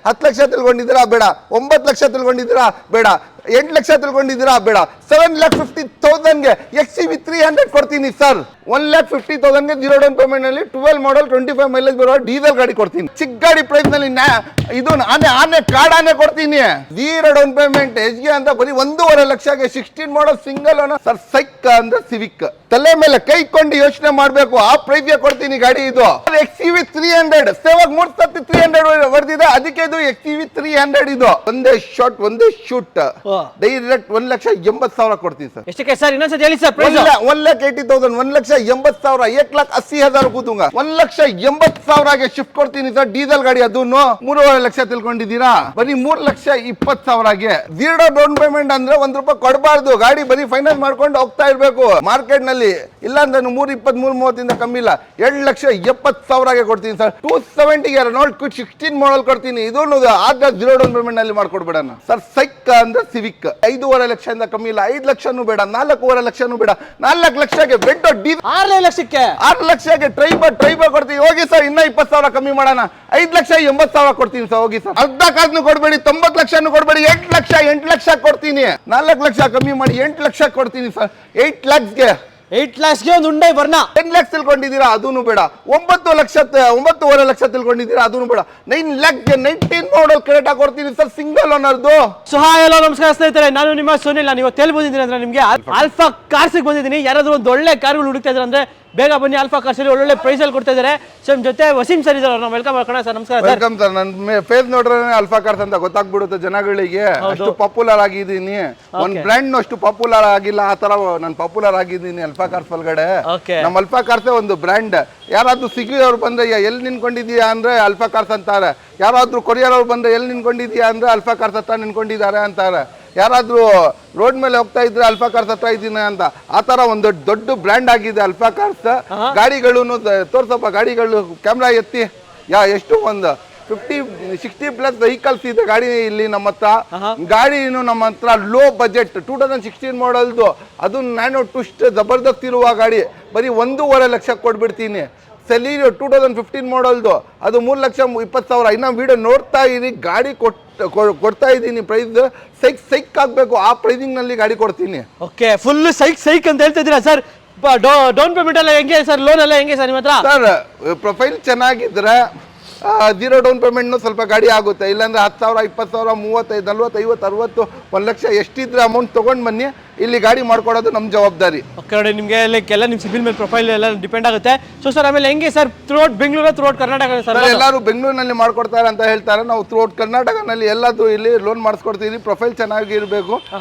10 ಲಕ್ಷ ತಿಳ್ಕೊಂಡಿದ್ದೀರಾ ಬೇಡ, 9 ಲಕ್ಷ ತಿಳ್ಕೊಂಡಿದ್ದೀರಾ ಬೇಡ, 8 ಲಕ್ಷ ತಿಳ್ಕೊಂಡಿದ್ದೀರಾ ಬೇಡ, 7,50,000ಗೆ XCV 300 ಕೊಡ್ತೀನಿ ಸರ್. 1,50,000ಗೆ 0 ಡೌನ್ ಪೇಮೆಂಟ್ ನಲ್ಲಿ 12 ಮಾಡಲ್ 25 ಮೈಲೇಜ್ ಬರುವ ಡೀಸೆಲ್ ಗಾಡಿ ಕೊಡ್ತೀನಿ. ಚಿಕ್ಕ ಗಾಡಿ ಪ್ರೈಸ್ ನಲ್ಲಿ ಇದು ಆನೆ ಕಾಡಾನೆ ಕೊಡ್ತೀನಿ. 0 ಡೌನ್ ಪೇಮೆಂಟ್ ಎಸ್ಗೆ ಅಂತ ಬರೀ 1.5 ಲಕ್ಷಕ್ಕೆ 16 ಮಾಡಲ್ ಸಿಂಗಲ್ ಓನರ್ ಸರ್. ಸೈಕ್ ಅಂದ್ರೆ ಸಿವಿಕ್ ತಲೆ ಮೇಲೆ ಕೈ ಕೊಂಡು ಯೋಚನೆ ಮಾಡ್ಬೇಕು, ಆ ಪ್ರೈಸ್ಗೆ ಕೊಡ್ತೀನಿ ಗಾಡಿ. ಇದು XCV 300 ಸೇವಾಗ 3 ಸರ್ತಿ 300 ಹೊಡೆದಿದೆ, ಅದಕ್ಕೆ ಇದು XCV 300. ಇದು ಒಂದೇ ಶಾಟ್ ಒಂದೇ ಶೂಟ್ ಡೈರೆಕ್ಟ್ 1,80,000 ಕೊಡ್ತೀನಿ ಸರ್. ಎಷ್ಟಕ್ಕೆ ಸರ್ ಇನ್ನೊಂದ್ಸತಿ ಹೇಳಿ ಸರ್ ಪ್ರೈಸ್? 1,80,000 1,80,000 1,80,000 ಕೂತುಂಗ 1,80,000ಗೆ ಶಿಫ್ಟ್ ಕೊಡ್ತೀನಿ ಸರ್. ಡೀಸೆಲ್ ಗಾಡಿ ಅದನ್ನು 3.5 ಲಕ್ಷ ತಿಳ್ಕೊಂಡಿದ್ದೀರಾ, ಬರೀ 3,20,000ಗೆ 0 ಡೌನ್ ಪೇಮೆಂಟ್ ಅಂದ್ರೆ ₹1 ಕೊಡಬಾರ್ದು. ಗಾಡಿ ಬರೀ ಫೈನಾನ್ಸ್ ಮಾಡ್ಕೊಂಡು ಹೋಗ್ತಾ ಇರ್ಬೇಕು ಮಾರ್ಕೆಟ್ ನಲ್ಲಿ. ಇಲ್ಲ ಅಂದ್ರೆ 3,20,3,30 ಕಮ್ಮಿ ಇಲ್ಲ, 2,70,000ಗೆ ಕೊಡ್ತೀನಿ ಸರ್. 270ಗೆ ರೆನಾಲ್ಟ್ ಕ್ವಿಡ್ 16 ಮಾಡಲ್ ಕೊಡ್ತೀನಿ. ಇದನ್ನು ಆದ್ರೆ 0 ಡೌನ್ ಪೇಮೆಂಟ್ ನಲ್ಲಿ ಮಾಡ್ಕೊಡ್ಬೇಡ ಸರ್. ಸೈಕ್ ಅಂದ್ರೆ ಸಿವಿಕ್ 5.5 ಲಕ್ಷದಿಂದ ಕಮ್ಮಿ ಇಲ್ಲ, 5 ಲಕ್ಷನೂ ಬೇಡ, 4.5 ಲಕ್ಷನೂ ಬೇಡ, 4 ಲಕ್ಷಕ್ಕೆ ಬೆಡ್ 6 ಲಕ್ಷಕ್ಕೆ 6 ಲಕ್ಷಕ್ಕೆ ಟ್ರೈಬರ್ ಕೊಡ್ತೀವಿ. ಹೋಗಿ ಸರ್, ಇನ್ನ 20,000 ಕಮ್ಮಿ ಮಾಡೋಣ, 5,80,000 ಕೊಡ್ತೀನಿ ಸರ್. ಹೋಗಿ ಸರ್, ಅರ್ಧ ಕಾಸ್ನು ಕೊಡ್ಬೇಡಿ, 90 ಲಕ್ಷನು ಕೊಡ್ಬೇಡಿ, 8 ಲಕ್ಷ ಕೊಡ್ತೀನಿ. 4 ಲಕ್ಷ ಕಮ್ಮಿ ಮಾಡಿ 8 ಲಕ್ಷ ಕೊಡ್ತೀನಿ ಸರ್. 8 ಲ್ಯಾಕ್ಸ್ಗೆ 8 ಲ್ಯಾಕ್ಸ್ಗೆ ಒಂದು ಉಂಡೈ ಬರ್ನಾ 10 ಲ್ಯಾಕ್ಸ್ ತಿಳ್ಕೊಂಡಿದ್ದೀರಾ ಅದನ್ನು ಬೇಡ, 9.5 ಲಕ್ಷ ತಿಳ್ಕೊಂಡಿದ್ದೀರಾ ಅದನ್ನು ಬೇಡ, 9 ಲ್ಯಾಕ್ಸ್ಗೆ 19 ಮಾಡಲ್ ಕ್ರೆಟಾ ಕೊಡ್ತೀನಿ ಸರ್, ಸಿಂಗಲ್ ಓನರ್ದು. ಸೊ ಹಾಯ್ ಹಲೋ ನಮಸ್ಕಾರ ಸ್ನೇಹಿತರೆ, ನಾನು ನಿಮ್ಮ ಸುನಿಲ್. ನಾನು ಇವತ್ತು ಎಲ್ಲಿ ಬಂದಿದ್ದೀನಿ ಅಂದ್ರೆ ನಿಮಗೆ ಆಲ್ಫಾ ಕಾರ್ಸ್ ಬಂದಿದ್ದೀನಿ. ಯಾರಾದ್ರೂ ಒಂದು ಒಳ್ಳೆ ಕಾರ್ಗಳು ಹುಡುಕ್ತಾ ಇದ್ದಾರೆ ಅಂದ್ರೆ ಬೇಗ ಬನ್ನಿ, ಆಲ್ಫಾ ಕಾರ್ಸ್ ಅಲ್ಲಿ ಒಳ್ಳೊಳ್ಳೆ ಪ್ರೈಸ್ ಅಲ್ಲಿ ಕೊಡ್ತಾ ಇದ್ದಾರೆ. ಸೊ ನಿಮ್ಮ ಜೊತೆ ವಸೀಂ ಸರ್ ಇದ್ದಾರೆ, ನಾವು ವೆಲ್ಕಮ್ ಮಾಡ್ಕೋಣ ಸರ್. ನಮಸ್ಕಾರ ಸರ್. Welcome sir. ನನ್ನ ಫೇಸ್ ನೋಡ್ರೆ ಆಲ್ಫಾ ಕಾರ್ಸ್ ಅಂತ ಗೊತ್ತಾಗ್ಬಿಡುತ್ತೆ ಜನಗಳಿಗೆ. ಅಷ್ಟು ಪಾಪ್ಯುಲರ್ ಆಗಿದ್ದೀನಿ, ಒಂದ್ ಬ್ರ್ಯಾಂಡ್ ಅಷ್ಟು ಪಾಪ್ಯುಲರ್ ಆಗಿಲ್ಲ, ಆ ತರ ನಾನು ಪಾಪ್ಯುಲರ್ ಆಗಿದ್ದೀನಿ ಆಲ್ಫಾ ಕಾರ್ಸ್ ಒಳಗಡೆ. ನಮ್ಮ ಆಲ್ಫಾ ಕಾರ್ಸ್ ಒಂದು ಬ್ರ್ಯಾಂಡ್. ಯಾರಾದ್ರೂ ಸಿಗ್ಲಿಯವ್ರು ಬಂದ್ರೆ ಎಲ್ಲಿ ನಿನ್ಕೊಂಡಿದ್ಯಾ ಅಂದ್ರೆ ಆಲ್ಫಾ ಕಾರ್ಸ್ ಅಂತಾರೆ. ಯಾರಾದ್ರೂ ಕೊರಿಯರ್ ಅವ್ರು ಬಂದ್ರೆ ಎಲ್ಲಿ ನಿನ್ಕೊಂಡಿದ್ಯಾ ಅಂದ್ರೆ ಆಲ್ಫಾ ಕಾರ್ಸ್ ಹತ್ರ ನಿನ್ಕೊಂಡಿದ್ದಾರೆ ಅಂತಾರೆ. ಯಾರಾದ್ರೂ ರೋಡ್ ಮೇಲೆ ಹೋಗ್ತಾ ಇದ್ರೆ ಅಲ್ಫಾ ಕಾರ್ಸ್ ಹತ್ರ ಇದ್ದೀನಿ ಅಂತ, ಆ ತರ ಒಂದು ದೊಡ್ಡ ಬ್ರ್ಯಾಂಡ್ ಆಗಿದೆ ಅಲ್ಫಾ ಕಾರ್ಸ್. ಗಾಡಿಗಳು ತೋರ್ಸಪ್ಪ, ಗಾಡಿಗಳು ಕ್ಯಾಮ್ರಾ ಎತ್ತಿ. ಎಷ್ಟು ಒಂದು 50-60+ ವೆಹಿಕಲ್ಸ್ ಇದೆ ಗಾಡಿ ಇಲ್ಲಿ ನಮ್ಮ ಹತ್ರ. ಗಾಡಿನು ನಮ್ಮ ಹತ್ರ ಲೋ ಬಜೆಟ್ 2016 ಮಾಡಲ್ದು, ಅದು ನ್ಯಾನೋ ಟ್ವಿಸ್ಟ್ ಜಬರ್ದಸ್ತ್ ಇರುವ ಗಾಡಿ ಬರೀ 1.5 ಲಕ್ಷ ಕೊಟ್ಬಿಡ್ತೀನಿ. ಸೆಲೀರಿಯೋ 2015 ಮಾಡಲ್ದು, ಅದು 3,20,000. ಇನ್ನ ವಿಡಿಯೋ ನೋಡ್ತಾ ಇರಿ, ಗಾಡಿ ಕೊಡ್ತಾ ಇದ್ದೀನಿ. ಪ್ರೈಸ್ ಸೈಕ್ ಆಗ್ಬೇಕು, ಆ ಪ್ರೈಸಿಂಗ್ ನಲ್ಲಿ ಗಾಡಿ ಕೊಡ್ತೀನಿ. ಓಕೆ, ಫುಲ್ ಸೈಕ್ ಅಂತ ಹೇಳ್ತಾ ಇದ್ದೀರಾ ಸರ್? ಡೌನ್ ಪೇಮೆಂಟ್ ಎಲ್ಲ ಹೆಂಗೆ ಸರ್? ಲೋನ್ ಎಲ್ಲ ಹೆಂಗೆ ಸರ್ ನಿಮ್ಮ ಹತ್ರ? ಸರ್ ಪ್ರೊಫೈಲ್ ಚೆನ್ನಾಗಿದ್ರೆ 0 ಡೌನ್ ಪೇಮೆಂಟ್ ಸ್ವಲ್ಪ ಗಾಡಿ ಆಗುತ್ತೆ. ಇಲ್ಲಾಂದ್ರೆ 10,000, 20,000, 35, 40, 50, 60, 1 ಲಕ್ಷ ಎಷ್ಟಿದ್ರೆ ಅಮೌಂಟ್ ತಗೊಂಡ್ ಬನ್ನಿ, ಇಲ್ಲಿ ಗಾಡಿ ಮಾಡ್ಕೊಡೋದು ನಮ್ಮ ಜವಾಬ್ದಾರಿ. ಓಕೆ ನೋಡಿ, ನಿಮಗೆ ಎಲ್ಲ ನಿಮ್ಮ ಸಿಬಿಲ್ ಮೇಲೆ ಪ್ರೊಫೈಲ್ ಎಲ್ಲ ಡಿಪೆಂಡ್ ಆಗುತ್ತೆ. ಸೊ ಸರ್ ಆಮೇಲೆ ಹೆಂಗೆ sir throughout Bengaluru throughout Karnataka sir? ಎಲ್ಲರೂ ಬೆಂಗಳೂರಿನಲ್ಲಿ ಮಾಡ್ಕೊಡ್ತಾರೆ ಅಂತ ಹೇಳ್ತಾರೆ. ನಾವು ಥ್ರೂಔಟ್ ಕರ್ನಾಟಕನಲ್ಲಿ ಎಲ್ಲದೂ ಇಲ್ಲಿ ಲೋನ್ ಮಾಡಿಸ್ಕೊಡ್ತೀವಿ. ಪ್ರೊಫೈಲ್ ಚೆನ್ನಾಗಿರ್ಬೇಕು,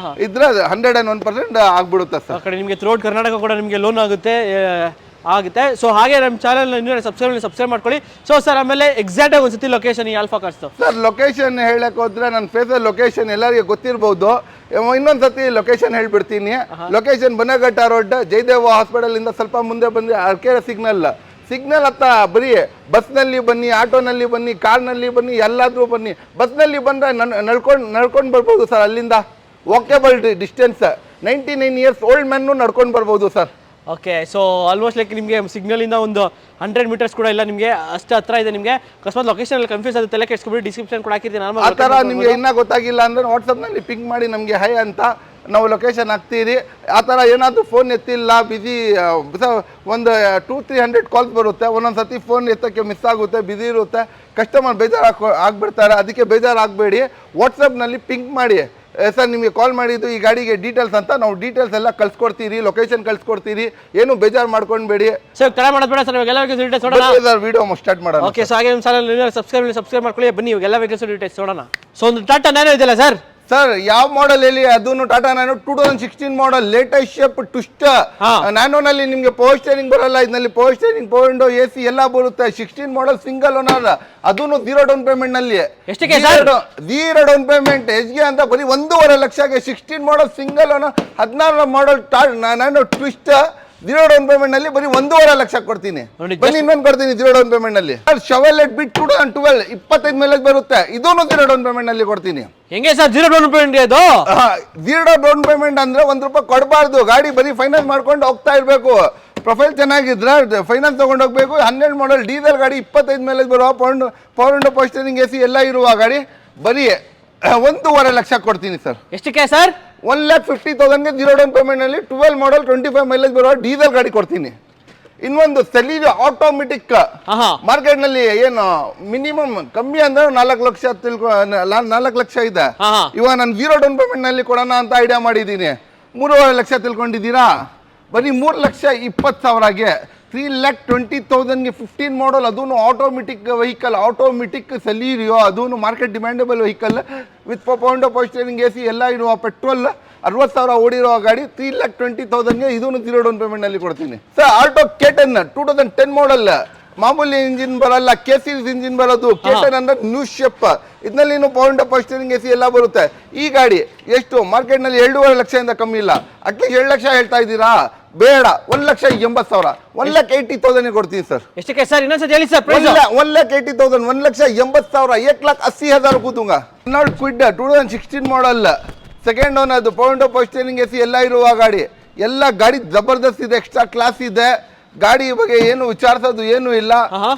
ಇದ್ರೆ 101% ಆಗ್ಬಿಡುತ್ತೆ ಸರ್. ಆ ಕಡೆ ನಿಮಗೆ ಥ್ರೂಔಟ್ ಕರ್ನಾಟಕ ಕೂಡ ನಿಮಗೆ ಲೋನ್ ಆಗುತ್ತೆ. ಸೊ ಹಾಗೆ ನಮ್ಮ ಚಾನಲ್ ಇನ್ನೂ ಸಬ್ಸ್ಕ್ರೈಬ್ ಮಾಡ್ಕೊಳ್ಳಿ. ಸೊ ಸರ್ ಆಮೇಲೆ ಎಕ್ಸಾಕ್ಟ್ ಆಗಿ ಒಂದ್ಸತಿ ಲೊಕೇಶನ್ ಈ ಆಲ್ಫಾ ಕಾರ್ಸ್ ಸರ್ ಲೊಕೇಶನ್ ಹೇಳಕ್ ಹೋದ್ರೆ ನನ್ನ ಫೇಸ್ ಲೊಕೇಶನ್ ಎಲ್ಲರಿಗೂ ಗೊತ್ತಿರಬಹುದು. ಇನ್ನೊಂದ್ಸತಿ ಲೊಕೇಶನ್ ಹೇಳ್ಬಿಡ್ತೀನಿ. ಲೊಕೇಶನ್ ಬನ್ನಘಟ್ಟ ರೋಡ್, ಜಯದೇವ ಹಾಸ್ಪಿಟಲ್ ಇಂದ ಸ್ವಲ್ಪ ಮುಂದೆ ಬಂದ್ರೆ ಅರ್ಕೆರೆ ಸಿಗ್ನಲ್ ಹತ್ತ. ಬರೀ ಬಸ್ನಲ್ಲಿ ಬನ್ನಿ, ಆಟೋನಲ್ಲಿ ಬನ್ನಿ, ಕಾರ್ನಲ್ಲಿ ಬನ್ನಿ, ಎಲ್ಲಾದ್ರೂ ಬನ್ನಿ. ಬಸ್ನಲ್ಲಿ ಬಂದ್ರೆ ನಡ್ಕೊಂಡು ಬರ್ಬೋದು ಸರ್. ಅಲ್ಲಿಂದ walkable distance. 99 years old man ನಡ್ಕೊಂಡು ಬರ್ಬೋದು sir. Okay, so almost like ನಿಮಗೆ ಸಿಗ್ನಲಿಂದ ಒಂದು 100 ಮೀಟರ್ಸ್ ಕೂಡ ಇಲ್ಲ, ನಿಮಗೆ ಅಷ್ಟು ಹತ್ರ ಇದೆ. ನಿಮಗೆ ಅಕಸ್ಮಾತ್ ಲೊಕೇಶನ್ ಅಲ್ಲಿ ಕನ್ಫ್ಯೂಸ್ ಆಗುತ್ತೆ, ತಲೆ ಕೆಡಿಸ್ಕೊಬಿಡಿ, ಡಿಸ್ಕ್ರಿಪ್ಷನ್ ಕೂಡ ಹಾಕಿರ್ತೀನಿ. ಆ ಥರ ನಿಮಗೆ ಇನ್ನೂ ಗೊತ್ತಾಗಿಲ್ಲ ಅಂದರೆ ವಾಟ್ಸಪ್ನಲ್ಲಿ ಪಿಂಕ್ ಮಾಡಿ ನಮಗೆ ಹೈ ಅಂತ ನಾವು ಲೊಕೇಶನ್ ಹಾಕ್ತೀರಿ. ಆ ಥರ ಏನಾದರೂ ಫೋನ್ ಎತ್ತಿಲ್ಲ, ಬಿಸಿ, ಒಂದು 200-300 ಕಾಲ್ಸ್ ಬರುತ್ತೆ. ಒಂದೊಂದು ಸತಿ ಫೋನ್ ಎತ್ತಕ್ಕೆ ಮಿಸ್ ಆಗುತ್ತೆ, ಬಿಸಿ ಇರುತ್ತೆ, ಕಸ್ಟಮರ್ ಬೇಜಾರು ಆಗ್ಬಿಡ್ತಾರೆ. ಅದಕ್ಕೆ ಬೇಜಾರು ಆಗಬೇಡಿ, ವಾಟ್ಸಪ್ನಲ್ಲಿ ಪಿಂಕ್ ಮಾಡಿ, ಸರ್ ನಿಮಗೆ ಕಾಲ್ ಮಾಡಿದ್ದು ಈ ಗಾಡಿಗೆ ಡೀಟೇಲ್ಸ್ ಅಂತ. ನಾವು ಡೀಟೇಲ್ಸ್ ಎಲ್ಲ ಕಳ್ಸ್ಕೊಡ್ತೀರಿ, ಲೊಕೇಶನ್ ಕಳ್ಸ್ಕೊಡ್ತೀರಿ, ಏನು ಬೇಜಾರು ಮಾಡ್ಕೊಂಡ್ಬೇಡಿ ಸರ್. ತಡ ಮಾಡೋದು ಬೇಡ ಸರ್, ಎಲ್ಲರಿಗೂ ಡೀಟೇಲ್ಸ್ ನೋಡೋಣ ಸರ್. ವಿಡಿಯೋ ಸ್ಟಾರ್ಟ್ ಮಾಡೋಣ. ಓಕೆ, ಸೊ ಹಾಗೆ ನಮ್ಮ ಚಾನಲ್ ಸಬ್ಸ್ಕ್ರೈಬ್ ಮಾಡ್ಕೊಳ್ಳಿ. ಬನ್ನಿ ಇವಾಗ ಎಲ್ಲ ವೆಹಿಕಲ್ಸ್ ಡೀಟೇಲ್ಸ್ ನೋಡೋಣ. ಸೊ ಒಂದು ಟಾಟಾ ನ್ಯಾನೋ ಇದೆಯಲ್ಲ ಸರ್? ಸರ್ ಯಾವ ಮಾಡೆಲ್ ಹೇಳಿ? ಅದನ್ನು ಟಾಟಾ ನ್ಯಾನೋ 2016 ಮಾಡಲ್, ಲೇಟೆಸ್ಟ್ ಶೇಪ್ ಟ್ವಿಸ್ಟ್. ನ್ಯಾನೋನಲ್ಲಿ ನಿಮಗೆ ಪವರ್ ಸ್ಟೇರಿಂಗ್ ಬರಲ್ಲ, ಇದರಲ್ಲಿ power steering, power window, AC ಎಲ್ಲ ಬರುತ್ತೆ. 16 ಮಾಡಲ್ ಸಿಂಗಲ್ ಓನರ್, ಅದನ್ನು 0 ಡೌನ್ ಪೇಮೆಂಟ್ ನಲ್ಲಿ. ಎಷ್ಟಕ್ಕೆ 0 ಡೌನ್ ಪೇಮೆಂಟ್ ಎಸ್ಗೆ ಅಂತ ಬರೀ 1.5 ಲಕ್ಷಕ್ಕೆ 16 ಮಾಡಲ್ ಸಿಂಗಲ್ ಓನರ್ 16 ಮಾಡಲ್ ನ್ಯಾನೋ ಟ್ವಿಸ್ಟ್ 0 ಡೌನ್ ಪೇಮೆಂಟ್ ನಲ್ಲಿ ಬರೀ 1.5 ಲಕ್ಷ ಕೊಡ್ತೀನಿ. ಬನ್ನಿ ಇನ್ನೊಂದು ಕೊಡ್ತೀನಿ 0 ಡೌನ್ ಪೇಮೆಂಟ್ ನಲ್ಲಿ. ಶೆವರ್ಲೆಟ್ ಬಿಟ್ 2012 25 ಮೈಲೇಜ್ ಬರುತ್ತೆ, ಇದನ್ನು 0 ಡೌನ್ ಪೇಮೆಂಟ್ ನಲ್ಲಿ ಕೊಡ್ತೀನಿ. ಹೆಂಗೆ ಸರ್ 0 ಡೌನ್ ಪೇಮೆಂಟ್? ಇದು 0 ಡೌನ್ ಪೇಮೆಂಟ್ ಅಂದ್ರೆ ₹1 ಕೊಡಬಾರ್ದು. ಗಾಡಿ ಬರೀ ಫೈನಾನ್ಸ್ ಮಾಡ್ಕೊಂಡು ಹೋಗ್ತಾ ಇರ್ಬೇಕು. ಪ್ರೊಫೈಲ್ ಚೆನ್ನಾಗಿದ್ರೆ ಫೈನಾನ್ಸ್ ತಗೊಂಡು ಹೋಗ್ಬೇಕು. 12 ಮಾಡಲ್ ಡೀಸೆಲ್ ಗಾಡಿ, 25 ಮೈಲೇಜ್ ಬರುವ power window power steering AC ಎಲ್ಲ ಇರುವ ಗಾಡಿ ಬರೀ 1.5 ಲಕ್ಷ ಕೊಡ್ತೀನಿ ಸರ್. ಎಷ್ಟಕ್ಕೆ ಸರ್? 1,50,000ಗೆ 0 ಡೌನ್ ಪೇಮೆಂಟ್ ನಲ್ಲಿ 12 ಮಾಡಲ್ 25 ಮೈಲೇಜ್ ಬರುವ ಡೀಸೆಲ್ ಗಾಡಿ ಕೊಡ್ತೀನಿ. ಇನ್ನೊಂದು ಸೆಲೀರಿಯೋ ಆಟೋಮೆಟಿಕ್ ಮಾರ್ಕೆಟ್ ನಲ್ಲಿ ಏನು ಮಿನಿಮಮ್ ಕಮ್ಮಿ ಅಂದ್ರೆ 4 ಲಕ್ಷ 4 ಲಕ್ಷ ಇದೆ. ಇವಾಗ ನಾನು 0 ಡೌನ್ ಪೇಮೆಂಟ್ ನಲ್ಲಿ ಕೊಡೋಣ ಅಂತ ಐಡಿಯಾ ಮಾಡಿದ್ದೀನಿ. 3.5 ಲಕ್ಷ ತಿಳ್ಕೊಂಡಿದ್ದೀರಾ? ಬರೀ 3,20,000ಗೆ 3,20,000ಗೆ 15 ಮಾಡಲ್, ಅದೂ ಆಟೋಮೆಟಿಕ್ ವೆಹಿಕಲ್, ಆಟೋಮೆಟಿಕ್ ಸೆಲೀರಿಯೋ, ಅದೂ market demandable vehicle with power steering AC ಎಲ್ಲ ಇರುವ ಪೆಟ್ರೋಲ್ 60,000 ಓಡಿರೋ ಗಾಡಿ 3,20,000ಗೆ ಇದೂ 0 ಡೌನ್ ಪೇಮೆಂಟ್ ನಲ್ಲಿ ಕೊಡ್ತೀನಿ ಸರ್. ಆಲ್ಟೋ K10 2010 ಮಾಡಲ್, ಮಾಮೂಲಿ ಇಂಜಿನ್ ಬರಲ್ಲ, K ಸೀರೀಸ್ ಇಂಜಿನ್ ಬರೋದು. K10 ಅಂದ್ರೆ ನ್ಯೂ ಶೇಪ್, ಇದರಲ್ಲಿ ಪವರ್ ಸ್ಟೀರಿಂಗ್ AC ಎಲ್ಲ ಬರುತ್ತೆ. ಈ ಗಾಡಿ ಎಷ್ಟು ಮಾರ್ಕೆಟ್ ನಲ್ಲಿ 2.5 ಲಕ್ಷದಿಂದ ಕಮ್ಮಿ ಇಲ್ಲ. ಅಟ್ಲೀಸ್ಟ್ 2 ಲಕ್ಷ ಹೇಳ್ತಾ ಇದ್ದೀರಾ? ಬೇಡ, 1,80,000 1,80,000 ಕೊಡ್ತೀನಿ ಸರ್. ಎಷ್ಟಕ್ಕೆ ಸರ್? ಇನ್ನೊಂದ್ಸತಿ ಹೇಳಿ ಸರ್ ಪ್ರೈಸ್. 1,80,000 1,80,000 1,80,000 ಕೂತುಂಗ. ಕ್ವಿಡ್ 2016 ಮಾಡಲ್, ಸೆಕೆಂಡ್ ಓನ್, ಅದು ಪವರ್ ಸ್ಟೀರಿಂಗ್ AC ಎಲ್ಲ ಇರುವ ಗಾಡಿ. ಎಲ್ಲ ಗಾಡಿ ಜಬರ್ದಸ್ತ್ ಇದೆ, ಎಕ್ಸ್ಟ್ರಾ ಕ್ಲಾಸ್ ಇದೆ. ಗಾಡಿ ಬಗ್ಗೆ ಏನು ವಿಚಾರಿಸೋದು ಏನು ಇಲ್ಲ.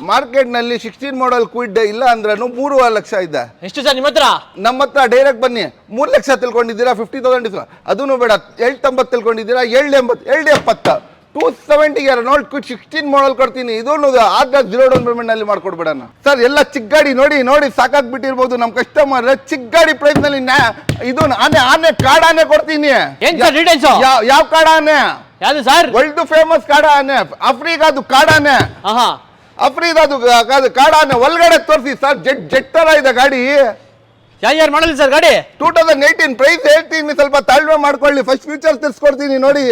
ಮಾರ್ಕೆಟ್ ನಲ್ಲಿ 16 ಮಾಡಲ್ ಕ್ವಿಡ್ ಇಲ್ಲ ಅಂದ್ರೆ 3.5 ಲಕ್ಷ ಇದೆ. ಎಷ್ಟು ಸರ್ ನಿಮ್ಮ ಹತ್ರ? ನಮ್ಮ ಹತ್ರ ಡೈರೆಕ್ಟ್ ಬನ್ನಿ. 3 ಲಕ್ಷ ತಿಳ್ಕೊಂಡಿದ್ದೀರಾ, 50,000 ಅದನ್ನು ಬೇಡ. 790 ತಿಳ್ಕೊಂಡಿದ್ದೀರಾ, 770 270ಗೆ ರೆನಾಲ್ಟ್ ಕ್ವಿಡ್ 16 ಮಾಡಲ್ ಕೊಡ್ತೀನಿ. ಇದನ್ನು ಆದ್ರೆ 0 ಡೌನ್ ಪೇಮೆಂಟ್ ನಲ್ಲಿ ಮಾಡ್ಕೊಡ್ಬೇಡಣ ಸರ್. ಎಲ್ಲ ಚಿಕ್ಕ ಗಾಡಿ ನೋಡಿ ಸಾಕಾಗ್ಬಿಟ್ಟಿರ್ಬೋದು ನಮ್ಮ ಕಸ್ಟಮರ್. ಚಿಕ್ಕ ಗಾಡಿ ಪ್ರೈಸ್ ನಲ್ಲಿ ಇದು ಆನೆ ಕಾಡಾನೆ ಕೊಡ್ತೀನಿ. ಯಾವ ಕಾಡಾನೆ? ಯಾವುದು ಸರ್? ವರ್ಲ್ಡ್ ಫೇಮಸ್ ಕಾಡಾನೆ, ಆಫ್ರಿಕಾದು ಕಾಡಾನೆ. ಆಫ್ರಿಕಾದು ಕಾಡಾನೆ ಒಳಗಡೆ ತೋರಿಸಿ ಸರ್. ಜೆಟ್ ತರ ಇದೆ ಗಾಡಿ. ಯಾರು ಮಾಡಲ್ಲ ಸರ್ ಗಾಡಿ? 2018 ಪ್ರೈಸ್ ಹೇಳ್ತೀನಿ, ಸ್ವಲ್ಪ ತಾಳ್ಮೆ ಮಾಡ್ಕೊಳ್ಳಿ. ಫಸ್ಟ್ ಫೀಚರ್ಸ್ ತಿರ್ಸ್ಕೊಡ್ತೀನಿ ನೋಡಿ.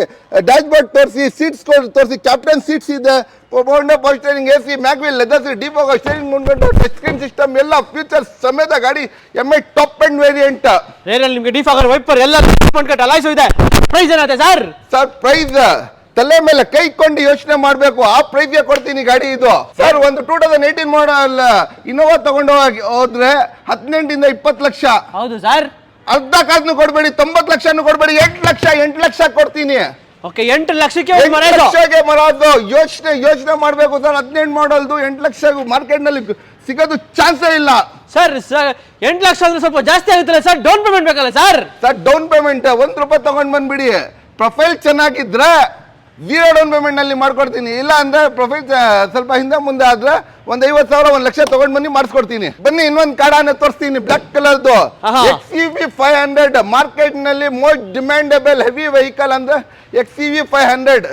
ಡ್ಯಾಶ್ ಬೋರ್ಡ್ ತೋರಿಸಿ, ಸೀಟ್ಸ್ ತೋರಿಸಿ, ಕ್ಯಾಪ್ಟನ್ ಸೀಟ್ಸ್ ಇದೆ, power steering AC, mag wheel leather seat, deep steering ಮುಂದ್ಗಡೆ ಟಚ್ ಸ್ಕ್ರೀನ್ ಸಿಸ್ಟಮ್ ಎಲ್ಲ ಫೀಚರ್ಸ್ ಸಮೇತ ಗಾಡಿ. MI top end variant. ನಿಮಗೆ ಡಿಫಾಗರ್ ವೈಪರ್ ಎಲ್ಲ ಅಲಾಯ್ಸು ಇದೆ. ಪ್ರೈಸ್ ಏನಾಗುತ್ತೆ ಸರ್? ಸರ್ ಪ್ರೈಸ್ ತಲೆ ಮೇಲೆ ಕೈ ಕೊಂಡು ಯೋಚನೆ ಮಾಡಬೇಕು. ಆ ಪ್ರೈಸ್ಗೆ ಕೊಡ್ತೀನಿ ಗಾಡಿ ಇದು ಸರ್. ಒಂದು 2018 ಮಾಡಲ್ ಇನೋವಾ ತಗೊಂಡು ಹೋದ್ರೆ 18 ಇಂದ 20 ಲಕ್ಷ. ಹೌದು ಸರ್. ಅರ್ಧ ಕಾಸನ್ನು ಕೊಡ್ಬೇಡಿ, 90 ಲಕ್ಷನು ಕೊಡ್ಬೇಡಿ, 8 ಲಕ್ಷ ಕೊಡ್ತೀನಿ. ಓಕೆ, 8 ಲಕ್ಷಕ್ಕೆ ಮರೋದು. ಯೋಚನೆ ಮಾಡ್ಬೇಕು ಸರ್. 18 ಮಾಡಲ್ದು 8 ಲಕ್ಷ ಮಾರ್ಕೆಟ್ ನಲ್ಲಿ ಸಿಗೋದು ಚಾನ್ಸೇ ಇಲ್ಲ ಸರ್. 8 ಲಕ್ಷ ಅಂದ್ರೆ ಸ್ವಲ್ಪ ಜಾಸ್ತಿ ಆಗುತ್ತಲ್ಲ ಸರ್. ಡೌನ್ ಪೇಮೆಂಟ್ ಬೇಕಲ್ಲ ಸರ್? ಸರ್ ಡೌನ್ ಪೇಮೆಂಟ್ 1 ರೂಪಾಯಿ ತಗೊಂಡ್ ಬಂದ್ಬಿಡಿ. ಪ್ರೊಫೈಲ್ ಚೆನ್ನಾಗಿದ್ರೆ 0 ಡೌನ್ ಪೇಮೆಂಟ್ ನಲ್ಲಿ ಮಾಡ್ಕೊಡ್ತೀನಿ. ಇಲ್ಲ ಅಂದ್ರೆ ಪ್ರೊಫೈಲ್ ಸ್ವಲ್ಪ ಹಿಂದೆ ಮುಂದೆ ಆದ್ರೆ 50,000 1 ಲಕ್ಷ ತಗೊಂಡ್ ಬನ್ನಿ, ಮಾಡಿಸ್ಕೊಡ್ತೀನಿ. ಬನ್ನಿ, ಇನ್ನೊಂದು ಕಾಡಾನೆ ತೋರಿಸ್ತೀನಿ, ಬ್ಲಾಕ್ ಕಲರ್ದು XUV 500. ಮಾರ್ಕೆಟ್ ನಲ್ಲಿ ಮೋಸ್ಟ್ ಡಿಮ್ಯಾಂಡಬಲ್ ಹೆವಿ ವೆಹಿಕಲ್ ಅಂದ್ರೆ XUV 500.